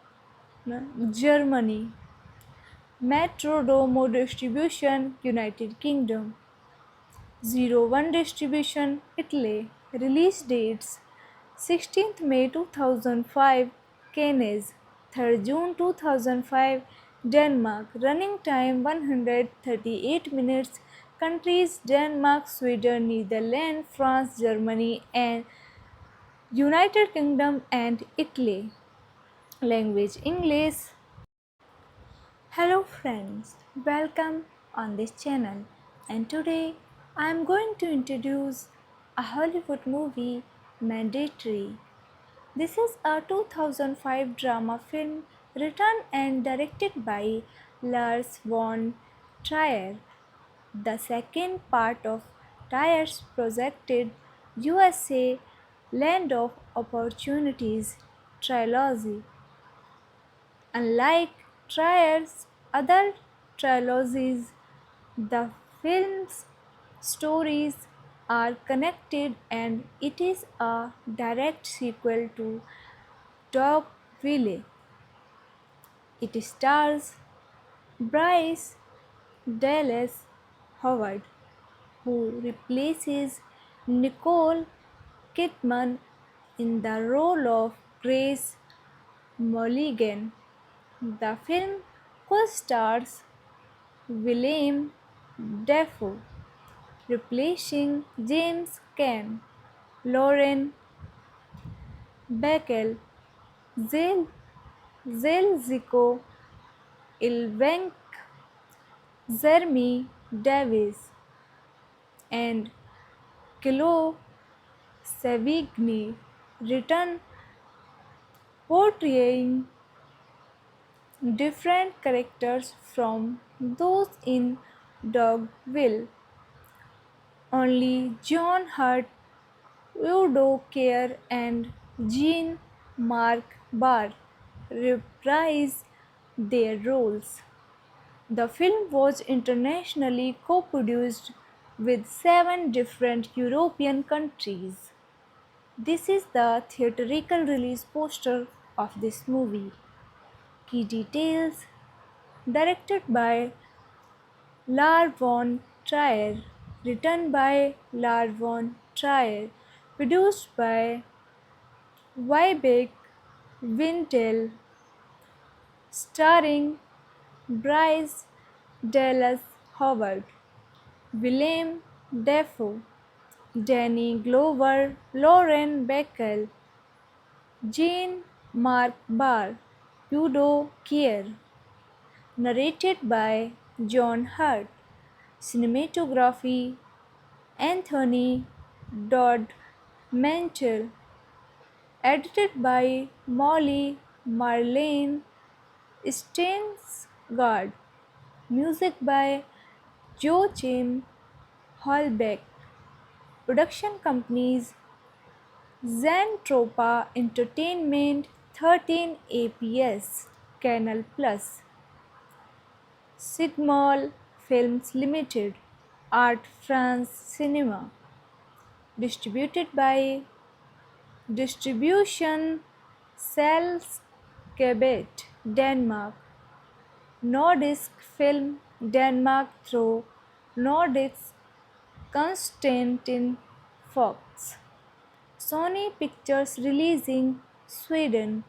Germany. Metrodomo Distribution, United Kingdom. 01 Distribution, Italy. Release dates: 16th May 2005, Cannes; 3rd June 2005, Denmark. Running time 138 minutes. Countries: Denmark, Sweden, Netherlands, France, Germany, and United Kingdom and Italy. Language English. Hello friends, welcome on this channel, and today I am going to introduce a Hollywood movie, Mandatory. This is a 2005 drama film written and directed by Lars von Trier, the second part of Trier's projected USA Land of Opportunities trilogy. Unlike Trier's other trilogies, the film's stories are connected and it is a direct sequel to Dogville. It stars Bryce Dallas Howard, who replaces Nicole Kidman in the role of Grace Mulligan. The film co-stars Willem Dafoe, replacing James Caan, Lauren Bacall, Zel Zelziko Ilvenk, Jeremy Davis, and Chloe Sevigny return portraying different characters from those in Dogville. Only John Hurt, Udo Kier, and Jean-Marc Barr reprise their roles. The film was internationally co-produced with 7 different European countries. This is the theatrical release poster of this movie. Key details: directed by Lars von Trier, written by Lars von Trier, produced by Vibeke Wintel, starring Bryce Dallas Howard, Willem Dafoe, Danny Glover, Lauren Bacall, Jean-Marc Barr, Udo Kier. Narrated by John Hurt. Cinematography Anthony Dodd Mantle. Edited by Molly Marlene Steinsgard. Music by Joachim Holbeck. Production companies Zentropa Entertainment, 13 APS, Canal Plus, Sigmol Films Limited, Art France Cinema. Distributed by Distribution Selskabet, Denmark. Nordisk Film Denmark through Nordisk Constantin Fox. Sony Pictures Releasing Sweden.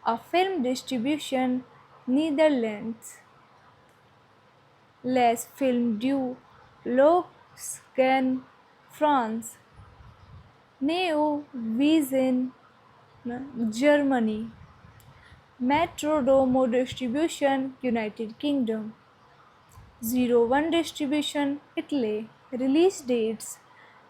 A film distribution Netherlands. Les Films du Luxembourg, France. Neo Vision, Germany. Metrodomo Distribution, United Kingdom. 01 Distribution, Italy. Release dates: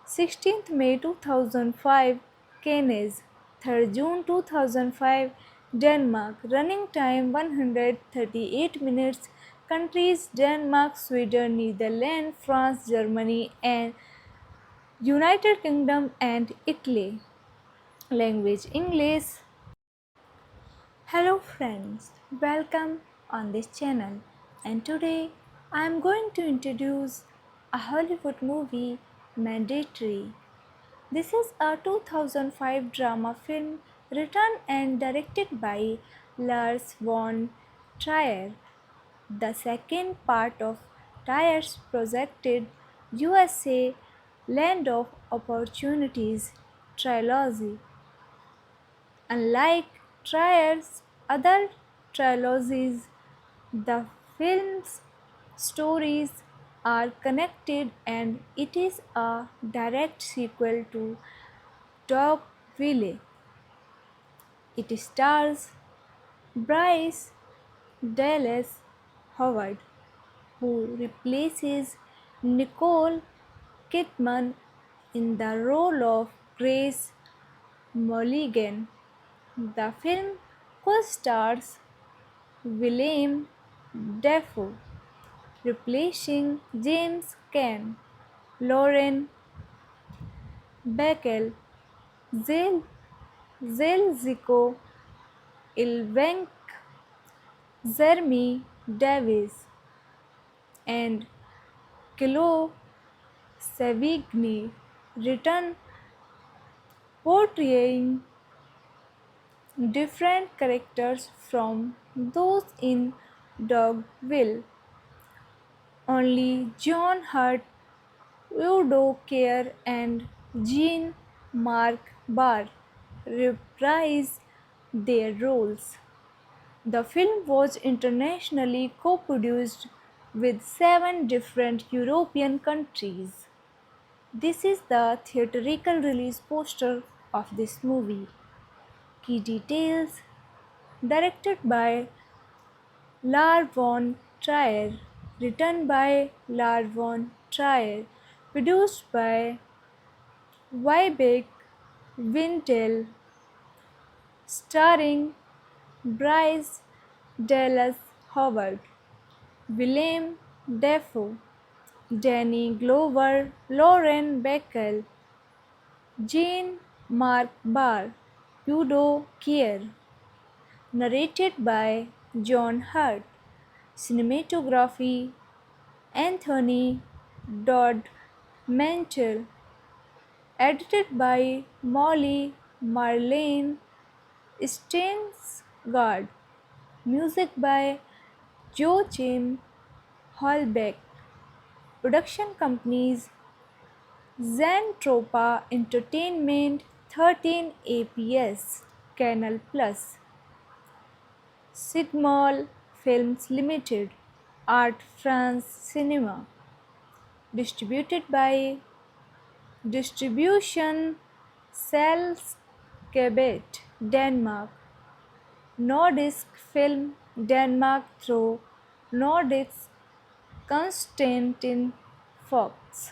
16th May 2005, Cannes; 3rd June 2005, Denmark. Running time 138 minutes. Countries: Denmark, Sweden, Netherlands, France, Germany, and United Kingdom and Italy. Language: English. Hello friends, welcome on this channel, and today I am going to introduce a Hollywood movie, Mandatory. This is a 2005 drama film written and directed by Lars von Trier, the second part of Trier's projected USA Land of Opportunities trilogy. Unlike Trier's other trilogies, the film's stories are connected and it is a direct sequel to Dogville. It stars Bryce Dallas Howard, who replaces Nicole Kidman in the role of Grace Mulligan. The film co-stars Willem Dafoe, replacing James Caan, Lauren Bacall, Zelziko Ilvenk, Jeremy Davis, and Chloe Sevigny return portraying different characters from those in Dogville. Only John Hurt, Udo Kier, and Jean-Marc Barr reprise their roles. The film was internationally co-produced with 7 different European countries. This is the theatrical release poster of this movie. Key details: directed by Lars von Trier, written by Lars von Trier, produced by Vibeke Wintel, starring Bryce Dallas Howard, Willem Dafoe, Danny Glover, Lauren Bacall, Jean-Marc Barr, Udo Kier. Narrated by John Hurt. Cinematography Anthony Dodd Mantle. Edited by Molly Marlene Steinsgard. Music by Joachim Holbeck. Production companies Zentropa Entertainment, 13 APS, Canal Plus, Sigmol Films Limited, Art France Cinema. Distributed by Distribution Selskabet, Denmark. Nordisk Film Denmark through Nordisk Constantin Fox.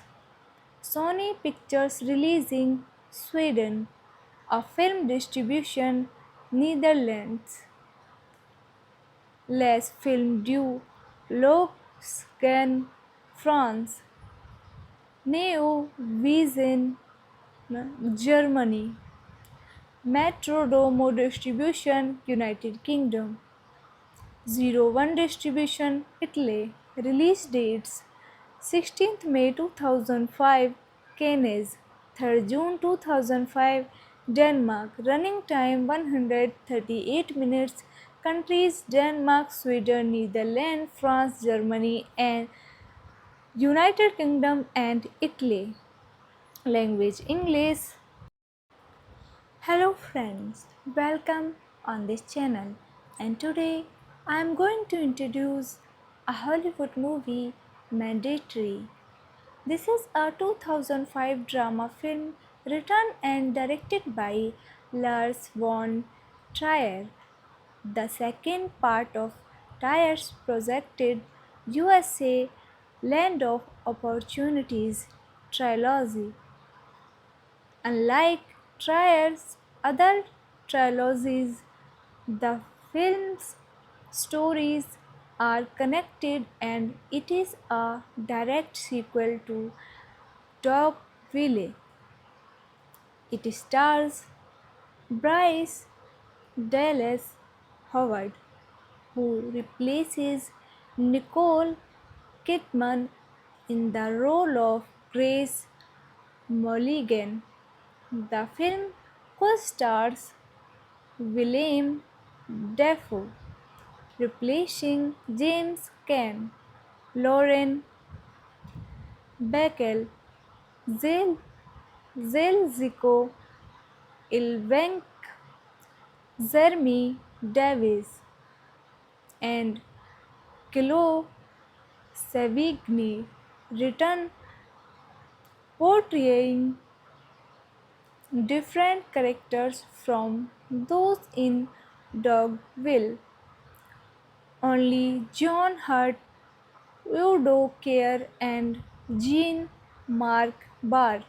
Sony Pictures Releasing Sweden. A Film Distribution Netherlands. Les Films du Logscan France. Neo Vision Germany. Metrodomo Distribution United Kingdom. 01 Distribution Italy. Release dates: 16th May 2005 Cannes, 3rd June 2005 Denmark. Running time 138 minutes. Countries: Denmark, Sweden, Netherlands, France, Germany and United Kingdom and Italy. Language: English. Hello friends, welcome on this channel, and today I am going to introduce a Hollywood movie, Mandatory. This is a 2005 drama film written and directed by Lars von Trier, the second part of Trier's projected USA Land of Opportunities trilogy. Unlike Trier's other trilogies, the film's stories are connected and it is a direct sequel to Dogville. It stars Bryce Dallas Howard, who replaces Nicole Kidman in the role of Grace Mulligan. The film co-stars Willem Dafoe, replacing James Caan, Lauren Bacall, Zelziko Ilvenk, Jeremy Davies, and Chloe Sevigny, return portraying different characters from those in Dogville. Only John Hurt, Udo Kier, and Jean-Marc Barr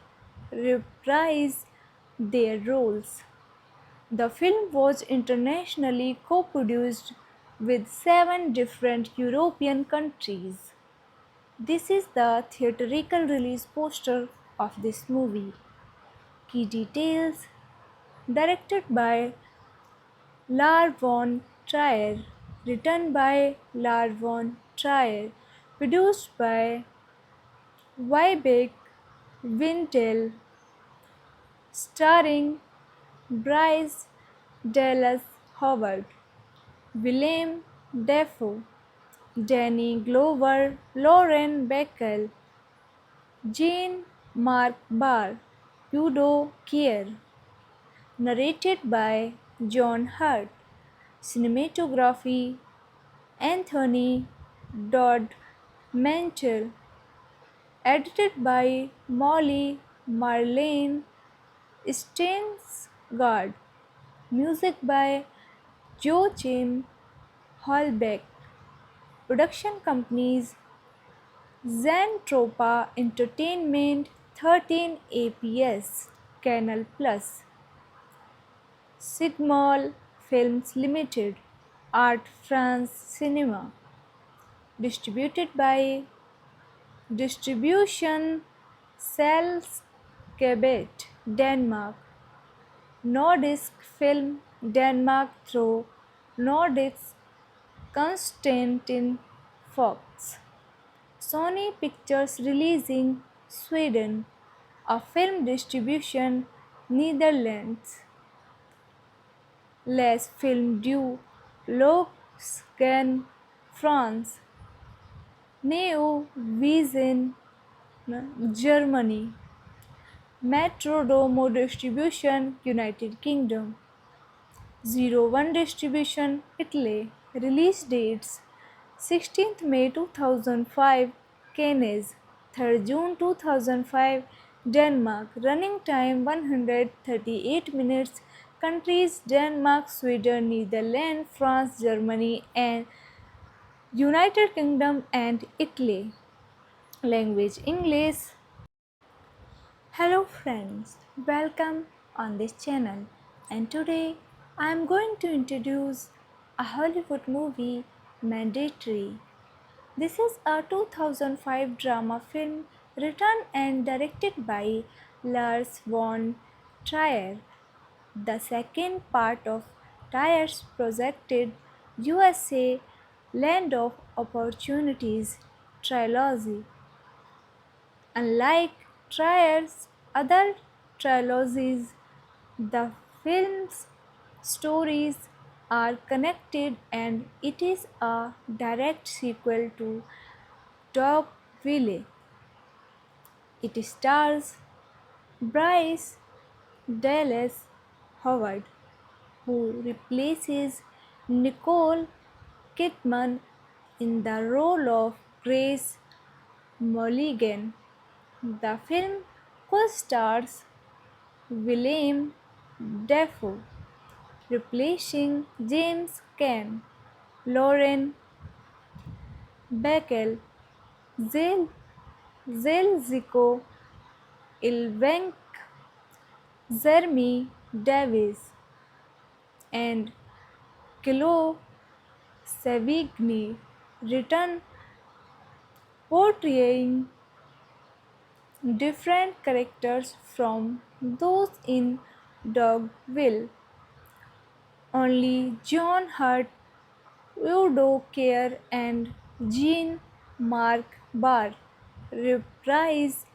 reprise their roles. The film was internationally co-produced with 7 different European countries. This is the theatrical release poster of this movie. Key details: directed by Lars von Trier, written by Lars von Trier, produced by Vibeke Wintel, starring Bryce Dallas Howard, Willem Dafoe, Danny Glover, Lauren Bacall, Jean-Marc Barr, Udo Kier. Narrated by John Hurt. Cinematography Anthony Dodd Mantle. Edited by Molly Marlene Steinsgard. Music by Joachim Hallbeck. Production companies Zentropa Entertainment, 13 APS, Canal Plus, Sigmol Films Limited, Art France Cinema. Distributed by Distribution Selskabet, Denmark. Nordisk Film Denmark through Nordisk Constantin Fox. Sony Pictures Releasing Sweden. A film distribution Netherlands. Les Films du Logscan France. Neo Vision Germany. Metrodomo Distribution United Kingdom. 01 Distribution Italy. Release dates 16th May 2005 Cannes, 3rd June 2005 Denmark. Running time 138 minutes. Countries Denmark, Sweden, Netherlands, France, Germany and United Kingdom and Italy. Language English. Hello friends, welcome on this channel, and today I am going to introduce a Hollywood movie, Mandatory. This is a 2005 drama film written and directed by Lars von Trier, the second part of Trier's projected USA Land of Opportunities trilogy. Unlike Trier's other trilogies, the film's stories are connected and it is a direct sequel to Dogville. It stars Bryce Dallas Howard, who replaces Nicole Kidman in the role of Grace Mulligan. The film co-stars Willem Dafoe, replacing James Caan, Lauren Bacall, Zelziko Ilvenk, Jeremy Davies, and Chloe Sevigny return, portraying different characters from those in Dogville. Only John Hurt, Udo Kier, and Jean-Marc Barr reprise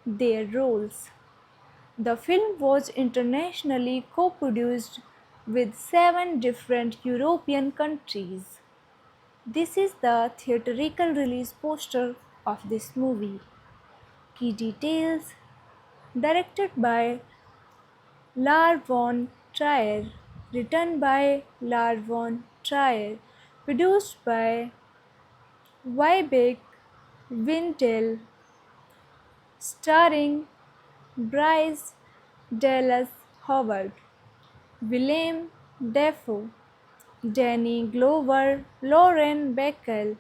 their roles. The film was internationally co-produced with 7 different European countries. This is the theatrical release poster of this movie. Key details: directed by Lars von Trier, written by Lars von Trier, produced by Vibeke Wintel, starring Bryce Dallas Howard, Willem Dafoe, Danny Glover, Lauren Bacall,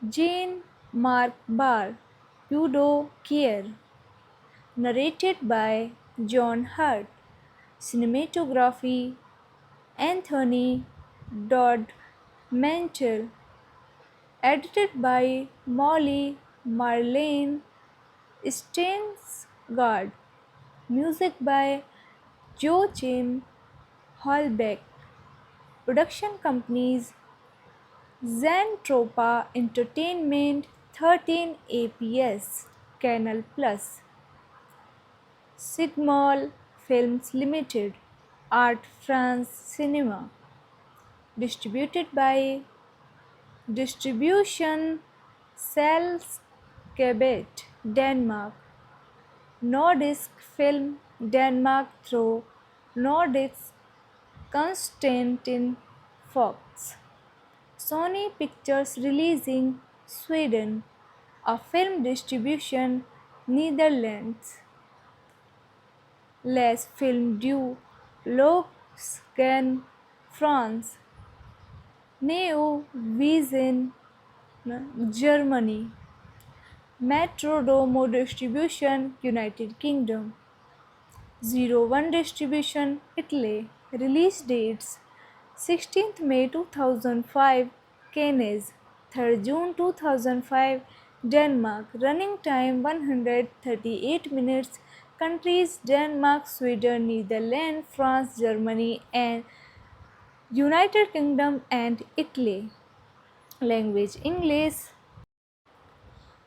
Jean-Marc Barr, Udo Kier. Narrated by John Hurt. Cinematography Anthony Dodd Mantle. Edited by Molly Marlene Steinsgard. Music by Joachim Hallbeck. Production companies Zentropa Entertainment, 13 APS, Canal Plus, Sigmol Films Limited, Art France Cinema. Distributed by Distribution Selskabet, Denmark. Nordisk Film Denmark through Nordisk Constantin Fox. Sony Pictures Releasing Sweden. A film distribution Netherlands. Les Films du Logscan France. Neo Vision Germany. Metrodome Distribution United Kingdom. Zero One Distribution Italy. Release dates 16th May 2005 Cannes, 3rd June 2005 Denmark. Running time 138 minutes. Countries Denmark, Sweden, Netherlands, France, Germany and United Kingdom and Italy. Language English.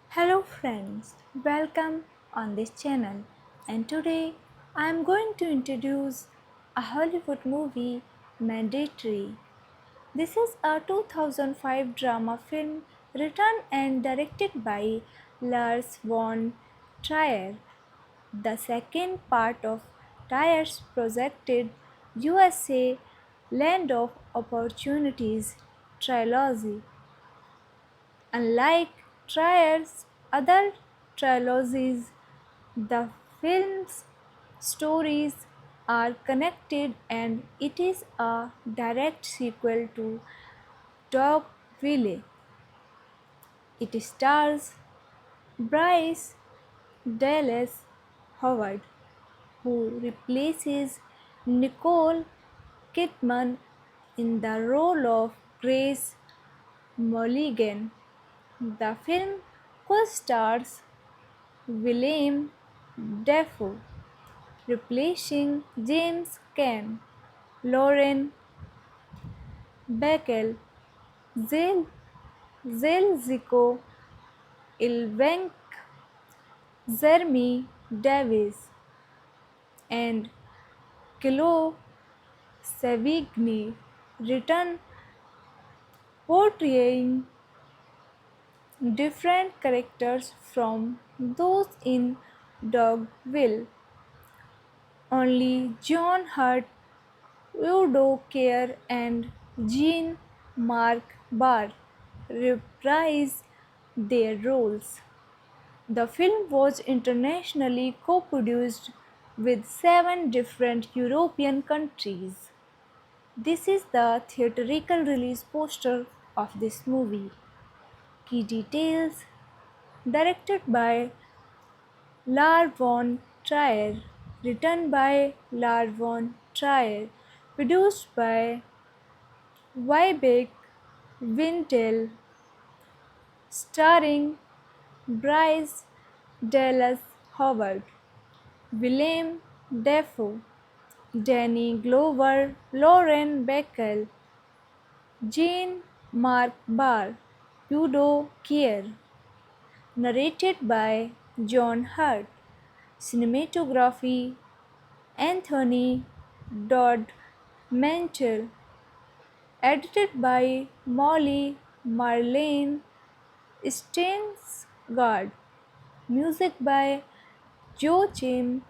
Hello friends, welcome on this channel, and today I am going to introduce a Hollywood movie, Mandatory. This is a 2005 drama film written and directed by Lars von Trier, the second part of Trier's projected USA Land of Opportunities trilogy. Unlike Trier's other trilogies, the film's stories are connected and it is a direct sequel to Dogville. It stars Bryce Dallas Howard, who replaces Nicole Kidman in the role of Grace Mulligan. The film co-stars Willem Dafoe, replacing James Caan, Lauren Bacall, Zelziko Ilvenk, Jeremy Davis, and Chloe Sevigny return, portraying different characters from those in Dogville. Only John Hurt, Udo Kier, and Jean-Marc Barr reprise their roles. The film was internationally co-produced with 7 different European countries. This is the theatrical release poster of this movie. Key details: directed by Lars von Trier, written by Lars von Trier, produced by Vibeke Wintel, starring Bryce Dallas Howard, Willem Dafoe, Danny Glover, Lauren Bacall, Jean-Marc Barr, Udo Kier. Narrated by John Hurt. Cinematography Anthony Dodd Mantel. Edited by Molly Marlene Steinsgard. Music by Joachim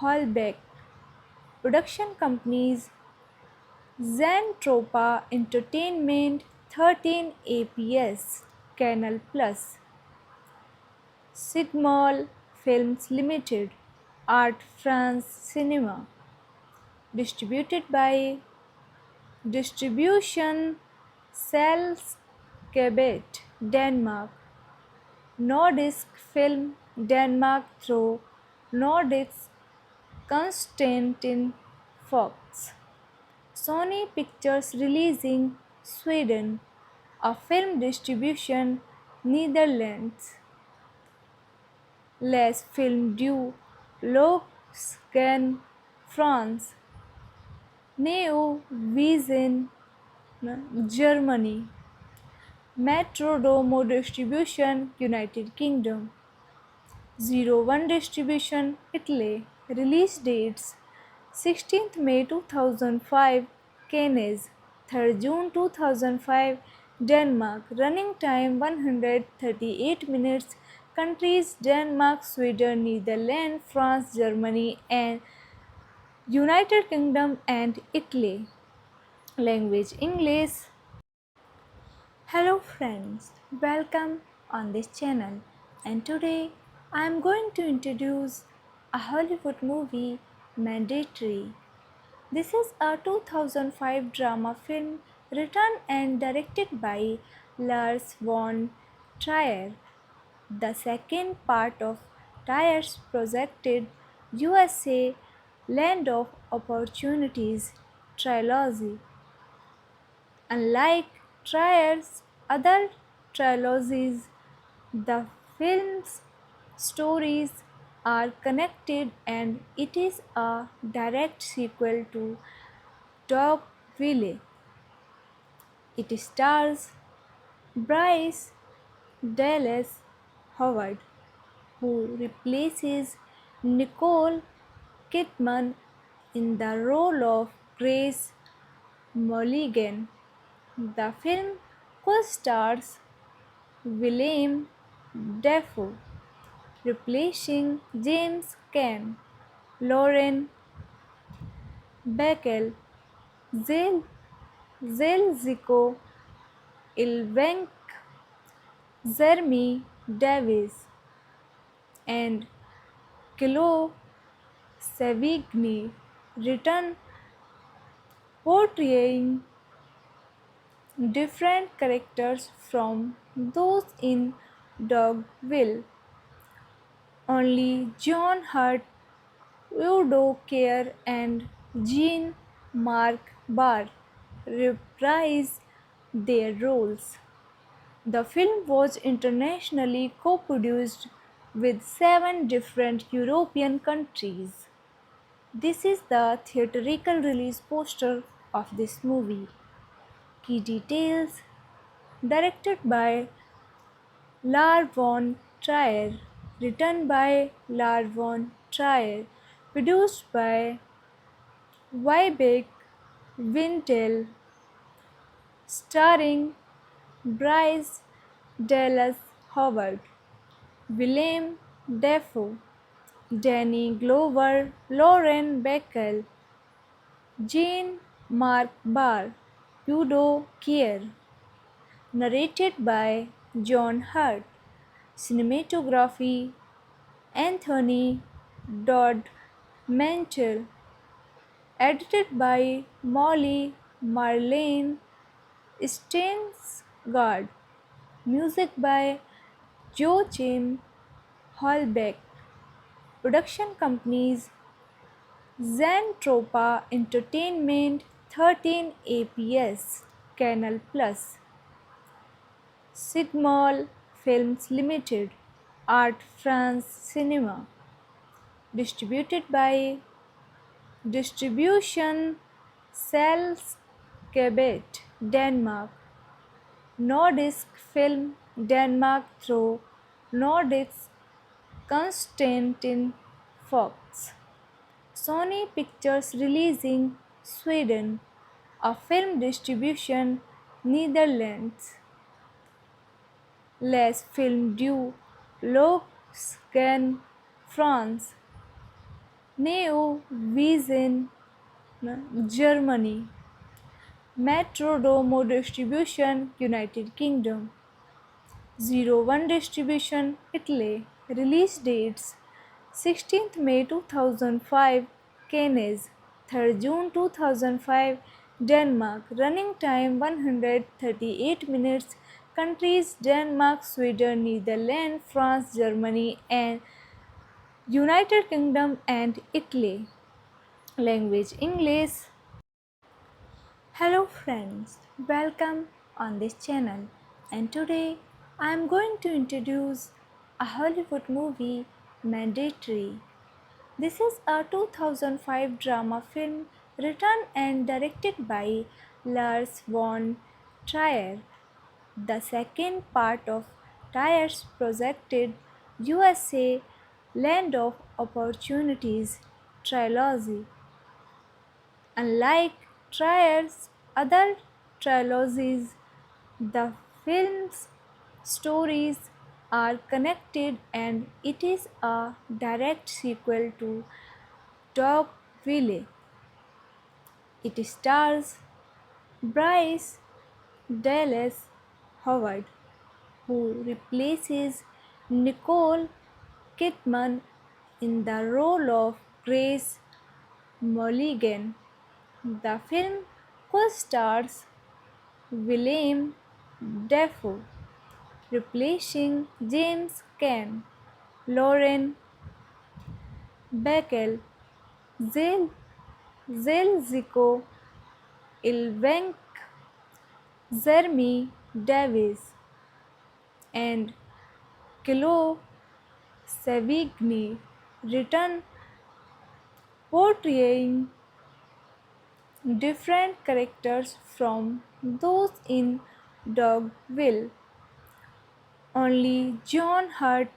Holbeck. Production companies Zentropa Entertainment, 13 APS, Canal Plus, Sigmol Films Limited, Art France Cinema. Distributed by Distribution Selskabet, Denmark. Nordisk Film Denmark through Nordisk Constantin Fox. Sony Pictures Releasing Sweden. A film distribution Netherlands. Les Films du Logscan France. Neo Vision Germany. Metrodome Distribution United Kingdom. Zero One Distribution Italy. Release dates 16th May 2005 Cannes, 3rd June 2005 Denmark. Running time 138 minutes. Countries Denmark, Sweden, Netherlands, France, Germany, and United Kingdom and Italy. Language English. Hello friends, welcome on this channel, and today I am going to introduce a Hollywood movie, Mandatory. This is a 2005 drama film written and directed by Lars von Trier, the second part of Trier's projected USA Land of Opportunities trilogy. Unlike Trier's other trilogies, the film's stories are connected and it is a direct sequel to Dogville. It stars Bryce Dallas Howard, who replaces Nicole Kidman in the role of Grace Mulligan. The film co-stars Willem Dafoe, replacing James Caan, Lauren Bacall, Zelziko Ilvenk, Jeremy Davis, and Chloe Sevigny, return portraying different characters from those in Dogville. Only John Hurt, Udo Kier, and Jean-Marc Barr reprise their roles. The film was internationally co-produced with 7 different European countries. This is the theatrical release poster of this movie. Key details: directed by Lars von Trier, written by Lars von Trier, produced by Vibeke Wintel, starring Bryce Dallas Howard, Willem Dafoe, Danny Glover, Lauren Bacall, Jean-Marc Barr, Udo Kier. Narrated by John Hurt. Cinematography Anthony Dodd Mantel. Edited by Molly Marlene Steinsgard. Music by Joachim Hallbeck. Production companies Zentropa Entertainment, 13 APS, Canal Plus, Sigmol Films Limited, Art France Cinema. Distributed by Distribution Selskabet, Denmark. Nordisk Film Denmark through Nordisk Constantin Fox. Sony Pictures Releasing Sweden. A Film Distribution Netherlands. Les Films du Logscan France. Neo Vision Germany. Metrodomo Distribution United Kingdom. 01 Distribution Italy. Release dates: 16th May 2005 Cannes, 3rd June 2005 Denmark. Running time 138 minutes. Countries Denmark, Sweden, Netherlands, France, Germany, and United Kingdom and Italy. Language English. Hello friends, welcome on this channel, and today I am going to introduce a Hollywood movie, Mandatory. This is a 2005 drama film written and directed by Lars von Trier, the second part of Trier's projected USA Land of Opportunities trilogy. Unlike Trier's other trilogies, The film's stories are connected and it is a direct sequel to Dogville. It stars Bryce Dallas Howard, who replaces Nicole Kidman in the role of Grace Mulligan. The film co-stars Willem Dafoe, replacing James Caan, Lauren Bacall, Zelziko Ilvenk, Jeremy Davis, and Chloe Sevigny return portraying different characters from those in Dogville. Only John Hurt,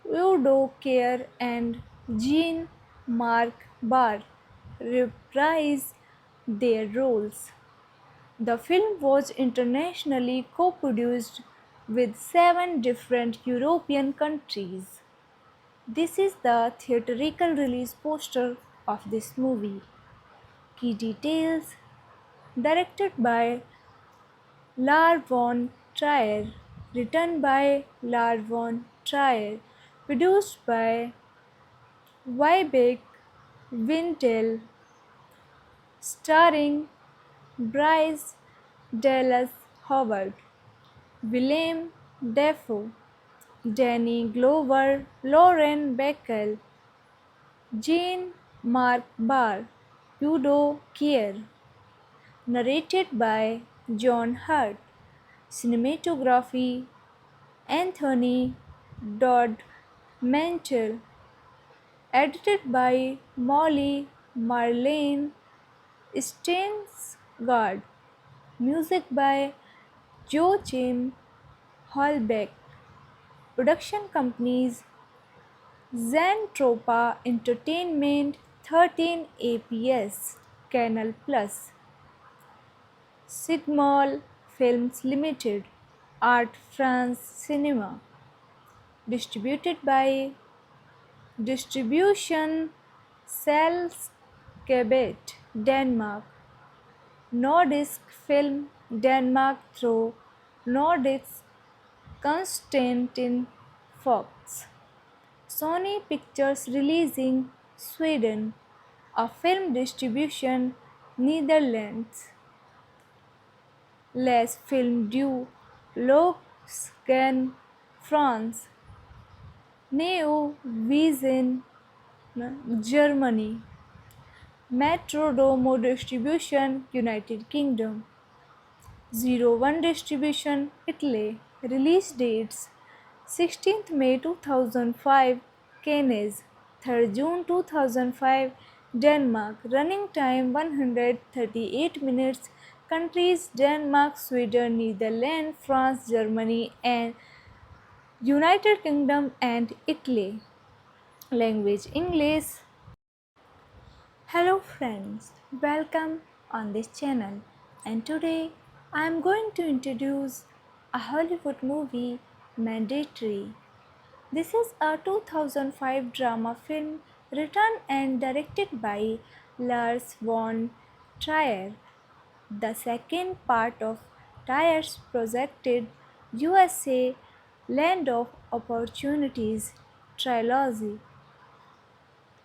Udo Kier, and Jean-Marc Barr reprise their roles. The film was internationally co-produced with 7 different European countries. This is the theatrical release poster of this movie. Key details: directed by Lars von Trier, written by Lars von Trier, produced by Vibeke Wintel, starring Bryce Dallas Howard, Willem Dafoe, Danny Glover, Lauren Bacall, Jean-Marc Barr, Udo Kier. Narrated by John Hurt. Cinematography Anthony Dodd Mantle. Edited by Molly Marlene Steinsgard. Music by Joachim Hallbeck. Production companies Zentropa Entertainment, 13 APS, Canal Plus, Sigmol Films Limited, Art France Cinema. Distributed by Distribution Selskabet, Denmark. Nordisk Film Denmark through Nordisk Constantin Fox. Sony Pictures Releasing Sweden. A film distribution Netherlands. Les Films du Logscan France. Neo Vision Germany. Metrodomo Distribution United Kingdom. 01 Distribution Italy. Release dates: 16th May 2005 Cannes, 3rd June 2005 Denmark. Running time 138 minutes. Countries: Denmark, Sweden, Netherlands, France, Germany, and United Kingdom and Italy. Language: English. Hello friends, welcome on this channel, and today I am going to introduce a Hollywood movie, Mandatory. This is a 2005 drama film written and directed by Lars von Trier, the second part of Trier's projected USA Land of Opportunities trilogy.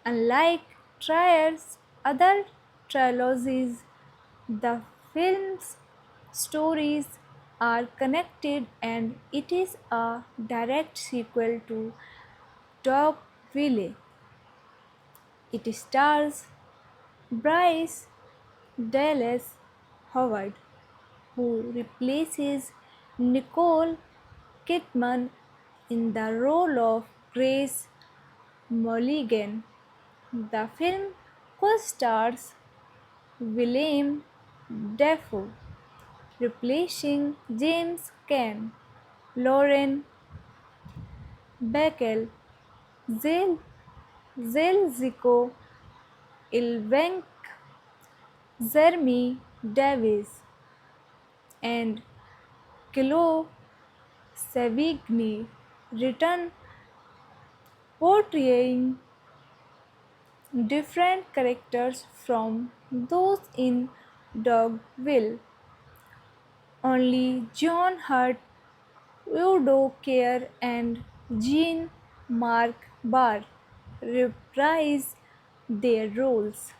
Unlike Trier's other trilogies, the film's stories are connected and it is a direct sequel to Dogville. It stars Bryce Dallas Howard, who replaces Nicole Kidman in the role of Grace Mulligan. The film co-stars Willem Dafoe, replacing James Caan, Lauren Bacall, Zelziko Ilvenk, Jeremy Davis, and Kilo Savigny, written portraying different characters from those in Dogville. Only John Hurt, Udo Kier, and Jean-Marc Barr reprise their roles.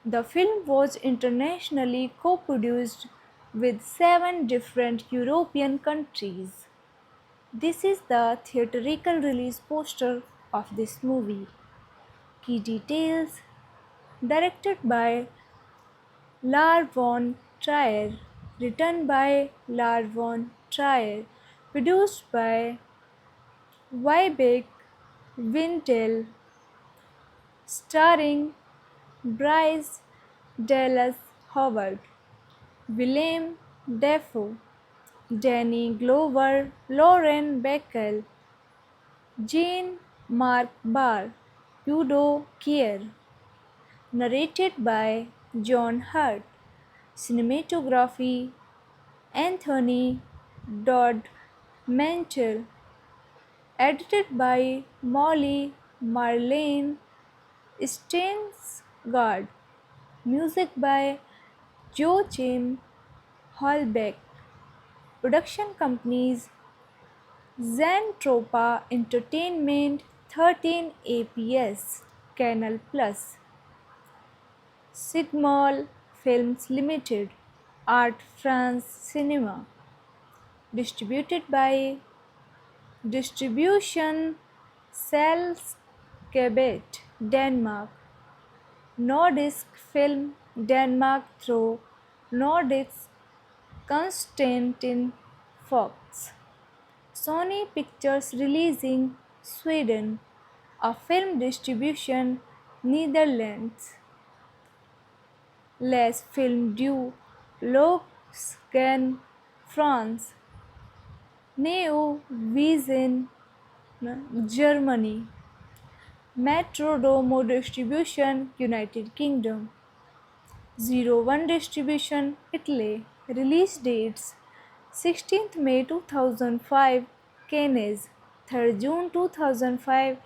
The film was internationally co-produced with 7 different European countries. This is the theatrical release poster of this movie. Key details: directed by Lars von Trier, written by Lars von Trier, produced by Vibeck Wintel, starring Bryce Dallas Howard, Willem Dafoe, Danny Glover, Lauren Bacall, Jean-Marc Barr, Udo Kier. Narrated by John Hurt. Cinematography Anthony Dodd Mantel. Edited by Molly Marlene Steinsgard. Music by Joachim Hallbeck. Production companies Zentropa Entertainment, 13 APS, Canal Plus, Sigmol Films Limited, Art France Cinema. Distributed by Distribution Selskabet, Denmark. Nordisk Film Denmark through Nordisk Constantin Fox. Sony Pictures Releasing Sweden. A film distribution Netherlands. Les Films du Logscan France. Neo Vision Germany. Metrodomo Distribution United Kingdom. 01 Distribution Italy. Release dates: 16th May 2005 Cannes, 3rd June 2005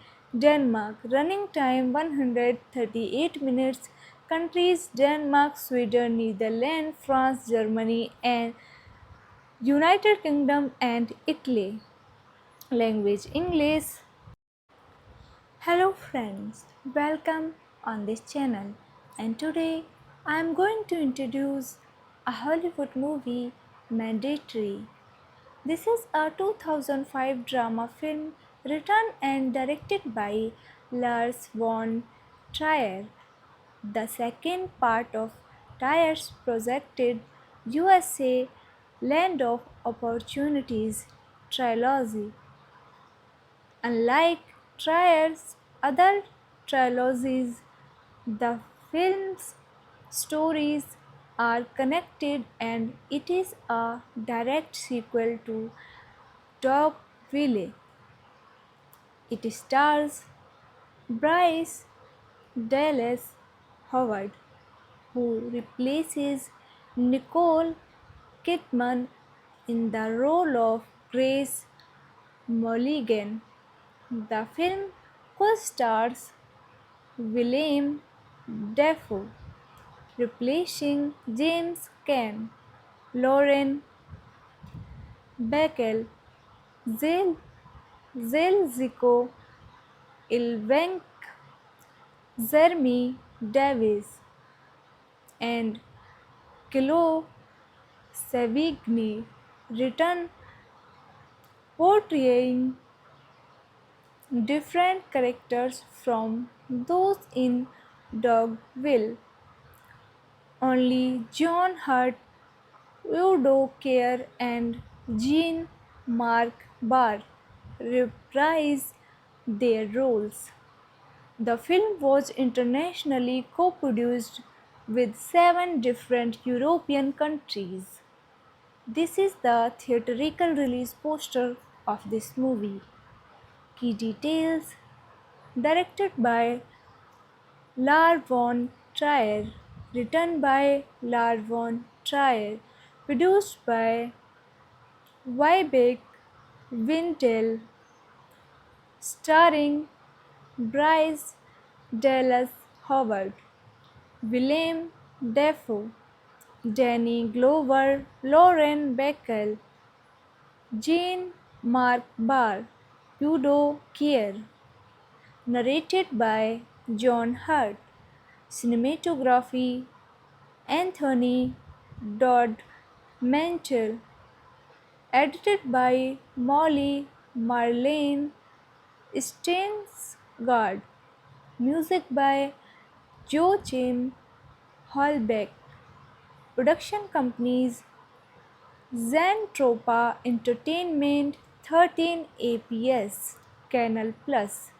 Denmark. Running time 138 minutes. Countries: Denmark, Sweden, Netherlands, France, Germany, and United Kingdom and Italy. Language: English. Hello friends, welcome on this channel, and today I am going to introduce a Hollywood movie, Mandatory. This is a 2005 drama film written and directed by Lars von Trier, the second part of Trier's projected USA Land of Opportunities trilogy. Unlike Trier's other trilogies, the film's stories are connected and it is a direct sequel to Dogville. It stars Bryce Dallas Howard, who replaces Nicole Kidman in the role of Grace Mulligan. The film co-stars Willem Dafoe, replacing James Caan, Lauren Bacall, Zelziko Ilvenk, Jeremy Davies, and Kilo Savigny, written portraying different characters from those in Dogville. Only John Hurt, Udo Kier, and Jean-Marc Barr reprise their roles. The film was internationally co-produced with 7 different European countries. This is the theatrical release poster of this movie. Key details: directed by Lars von Trier, written by Lars von Trier, produced by Wybeck Wintel, starring Bryce Dallas Howard, Willem Dafoe, Danny Glover, Lauren Bacall, Jean-Marc Barr, Udo Kier, narrated by John Hurt, cinematography Anthony Dodd Mantle, edited by Molly Marlene Steinsgard, music by Joachim Hallbeck, production companies Zentropa Entertainment, 13 APS, Canal Plus,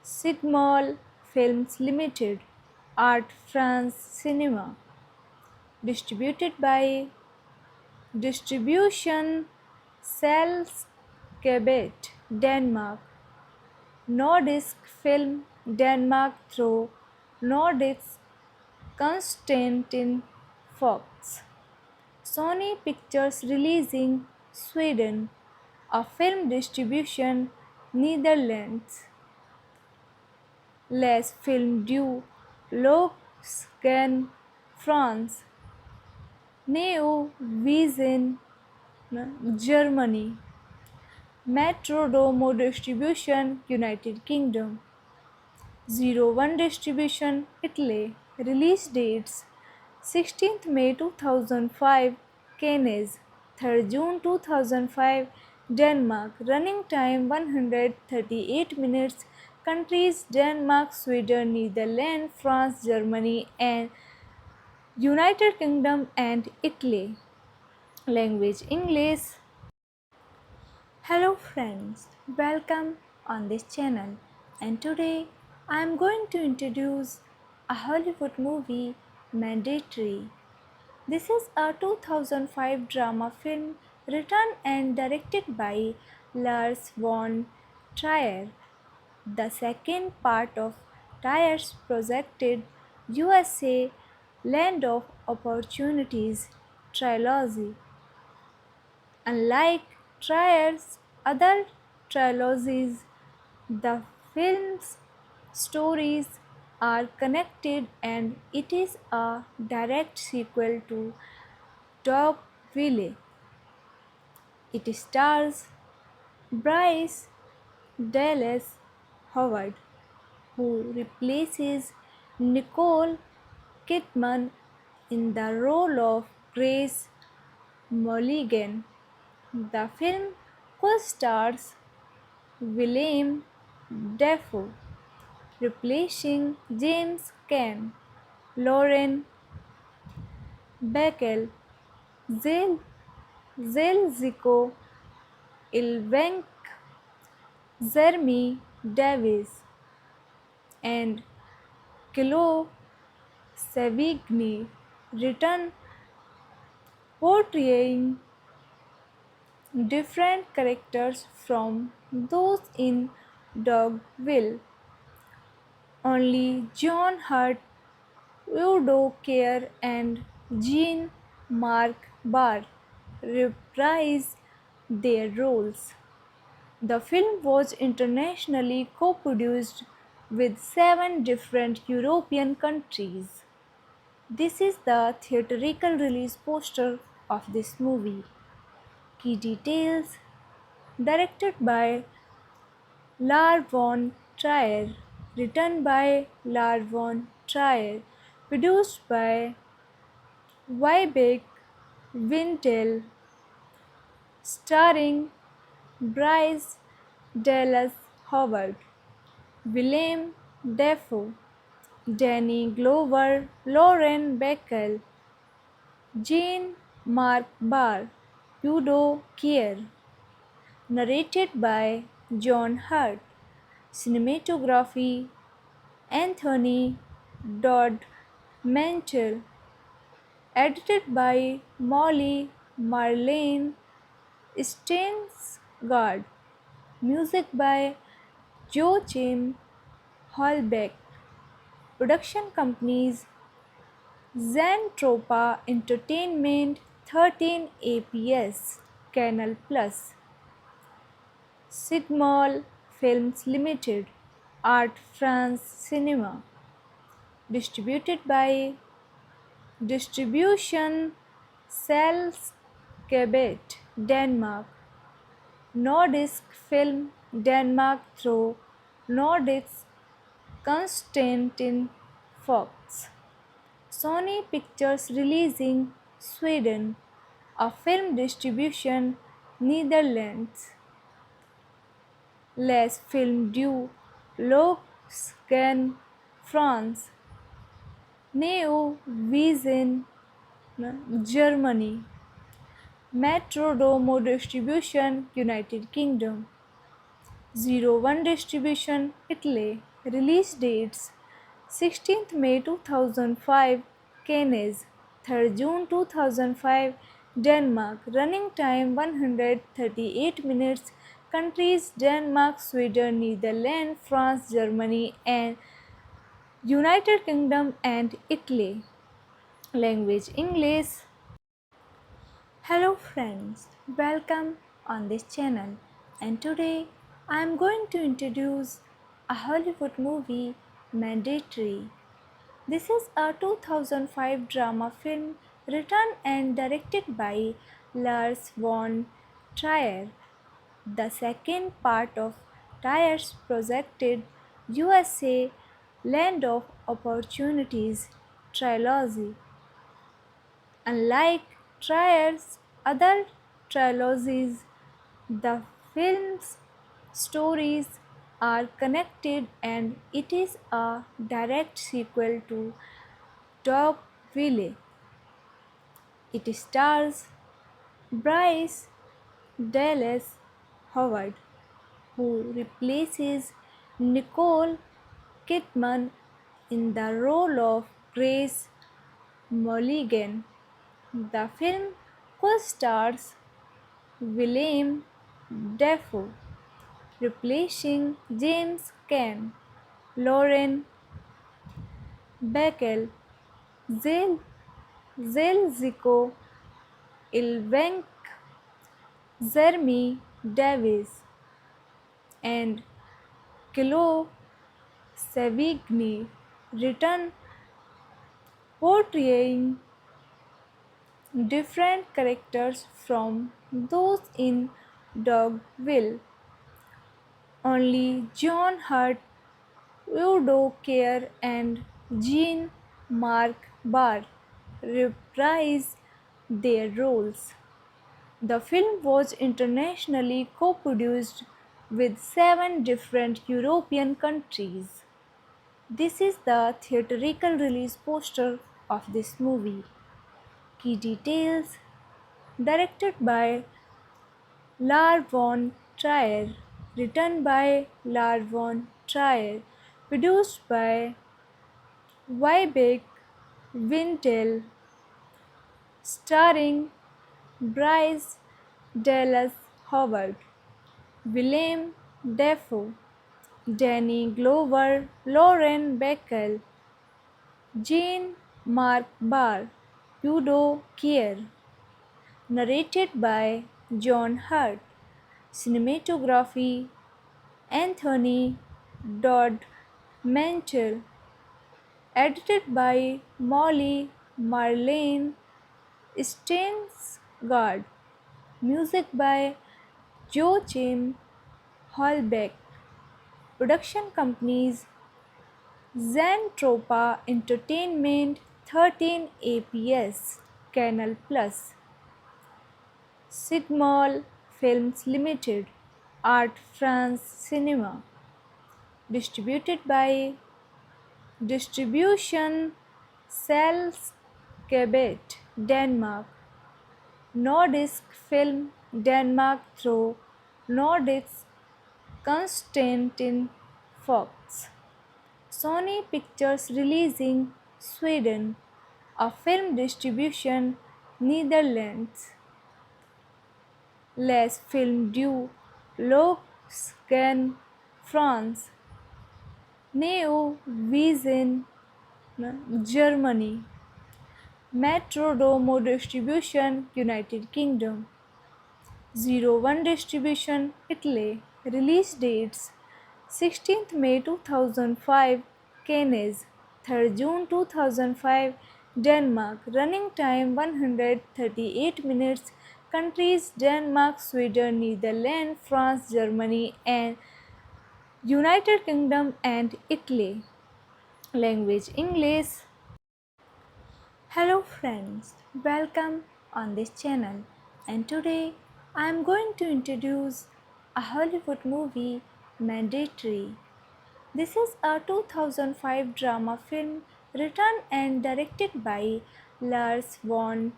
Sigmol Films Limited, Art France Cinema, distributed by Distribution Selskabet, Denmark, Nordisk Film Denmark through Nordisk Constantin Fox. Sony Pictures Releasing Sweden, a film distribution Netherlands. Les Films du Logscan France. Neo Vision Germany. Metrodomo Distribution United Kingdom. 01 Distribution Italy. Release dates 16th May 2005 Cannes, 3rd June 2005 Denmark. Running time 138 minutes. Countries Denmark, Sweden, Netherlands, France, Germany and United Kingdom and Italy. Language English. Hello friends, welcome on this channel, and today I am going to introduce a Hollywood movie, Mandatory. This is a 2005 drama film written and directed by Lars von Trier, the second part of Trier's projected USA Land of Opportunities trilogy. Unlike Trier's other trilogies, the film's stories are connected and it is a direct sequel to Dogville. It stars Bryce Dallas Howard, who replaces Nicole Kidman in the role of Grace Mulligan. The film co-stars Willem Dafoe, replacing James Caan, Lauren Bacall, Zelziko Ilvenk, Jeremy Davis, and Chloe Sevigny return, portraying different characters from those in Dogville. Only John Hurt, Udo Kier, and Jean-Marc Barr reprise their roles. The film was internationally co-produced with 7 different European countries. This is the theatrical release poster of this movie. Key details: directed by Lars von Trier, written by Lars von Trier, produced by Wybeck Wintel, starring Bryce Dallas Howard, Willem Dafoe, Danny Glover, Lauren Bacall, Jean-Marc Barr, Udo Kier, narrated by John Hurt, cinematography Anthony Dodd Mantle, edited by Molly Marlene Steinsgard, music by Joachim Hallbeck, production companies Zentropa Entertainment, 13 APS, Canal Plus. Sigmol Films Limited. Art France Cinema. Distributed by Distribution Sales Quebec, Denmark. Nordisk Film Denmark through Nordisk Constantin Fox. Sony Pictures Releasing Sweden. A film distribution Netherlands. Les Films du Logscan France. Neo Vision Germany. Metrodome Distribution United Kingdom. Zero One Distribution Italy. Release dates 16th May 2005 Cannes, 3rd June 2005 Denmark. Running time 138 minutes. Countries Denmark, Sweden, Netherlands, France, Germany and United Kingdom and Italy. Language English. Hello friends, welcome on this channel, and today I am going to introduce a Hollywood movie, Mandatory. This is a 2005 drama film written and directed by Lars von Trier, the second part of Trier's projected USA Land of Opportunities trilogy. Unlike Trier's other trilogies, the film's stories are connected and it is a direct sequel to Dogville. It stars Bryce Dallas Howard, who replaces Nicole Kidman in the role of Grace Mulligan. The film co-stars Willem Dafoe, replacing James Caan, Lauren Bacall, Zelziko Ilvenk, Jeremy Davis, and Chloe Sevigny return, portraying different characters from those in Dogville. Only John Hurt, Udo Kier, and Jean-Marc Barr reprise their roles. The film was internationally co-produced with 7 different European countries. This is the theatrical release poster of this movie. Key details: directed by Lars von Trier, written by Lars von Trier, produced by Vibeke Wintel, starring Bryce Dallas Howard, Willem Dafoe, Danny Glover, Lauren Bacall, Jean-Marc Barr, Udo Kier. Narrated by John Hurt. Cinematography Anthony Dodd Mantel. Edited by Molly Marlene Steinsgard. Music by Joachim Holbeck. Production companies Zentropa Entertainment, 13 APS, Canal Plus. Sigmol Films Limited, Art France Cinema. Distributed by Distribution Sales Quebec, Denmark. Nordisk Film Denmark through Nordisk Constantin Fox. Sony Pictures Releasing Sweden. A film distribution Netherlands. Les Films du Logscan France. Neo Vision Germany. Metrodome Distribution United Kingdom. 01 distribution Italy. Release dates 16th May 2005 Cannes, 3rd June 2005 Denmark. Running time 138 minutes. Countries Denmark, Sweden, Netherlands, France, Germany and United Kingdom and Italy. Language English. Hello friends, welcome on this channel, and today I am going to introduce a Hollywood movie, Mandatory. This is a 2005 drama film written and directed by Lars von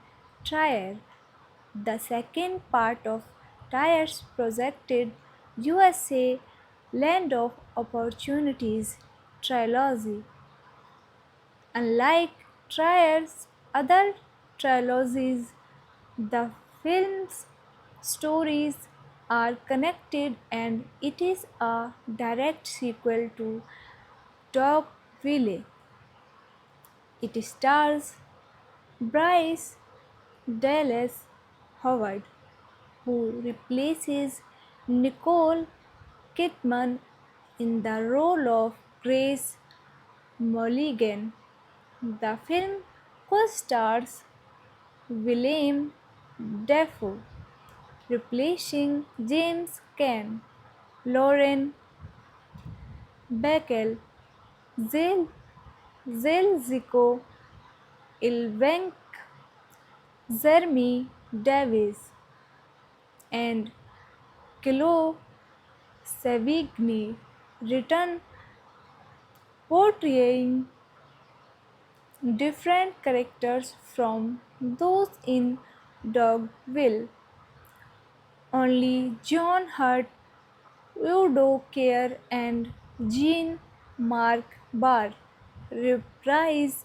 Trier, the second part of Trier's projected USA Land of Opportunities trilogy. Unlike Trier's other trilogies, the film's stories are connected and it is a direct sequel to Dogville. It stars Bryce Dallas Howard, who replaces Nicole Kidman in the role of Grace Mulligan. The film co-stars Willem Dafoe, replacing James Caan, Lauren Bacall, Zelziko Ilvenk, Jeremy Davis, and Chloe Sevigny return, portraying different characters from those in Dogville. Only John Hurt, Udo Kier, and Jean-Marc Barr reprise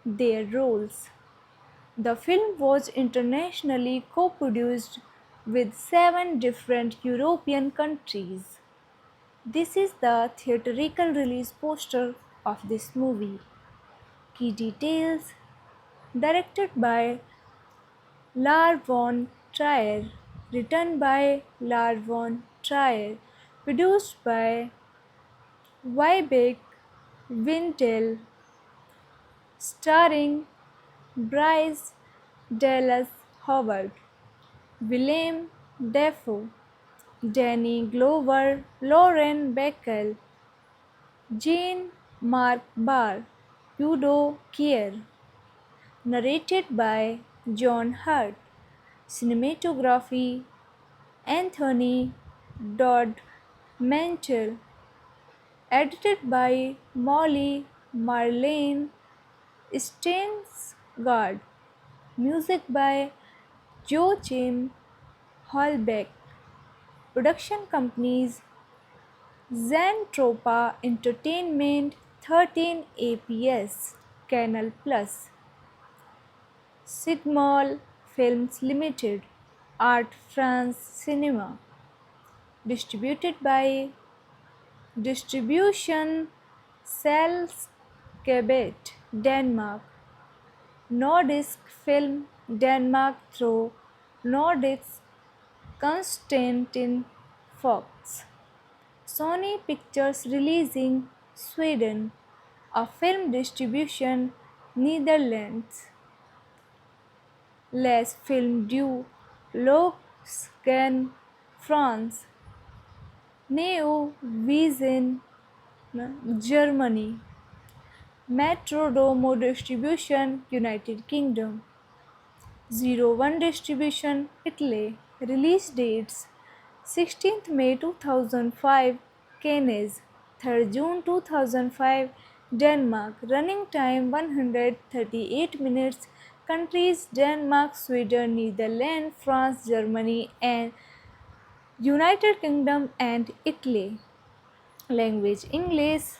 their roles. The film was internationally co-produced with 7 different European countries. This is the theatrical release poster of this movie. Key details: directed by Lars von Trier, written by Lars von Trier, produced by Vibeke Wintel, starring Bryce Dallas Howard, Willem Dafoe, Danny Glover, Lauren Bacall, Jean-Marc Barr, Udo Kier. Narrated by John Hurt. Cinematography Anthony Dodd Mantle. Edited by Molly Marlene Steinsgard. Music by Joachim Hallbeck. Production companies Zentropa Entertainment, 13 APS, Canal Plus, Sigmol Films Limited, Art France Cinema. Distributed by Distribution Selskabet, Denmark. Nordisk Film Denmark through Nordisk Constantin Fox. Sony Pictures Releasing Sweden. A film distribution Netherlands. Les Films du Logscan France. Neo Vision Germany. Metrodomo Distribution United Kingdom. 01 Distribution Italy. Release dates 16th May 2005 Cannes, 3rd June 2005 Denmark. Running time 138 minutes. Countries Denmark, Sweden, Netherlands, France, Germany and United Kingdom and Italy. Language English.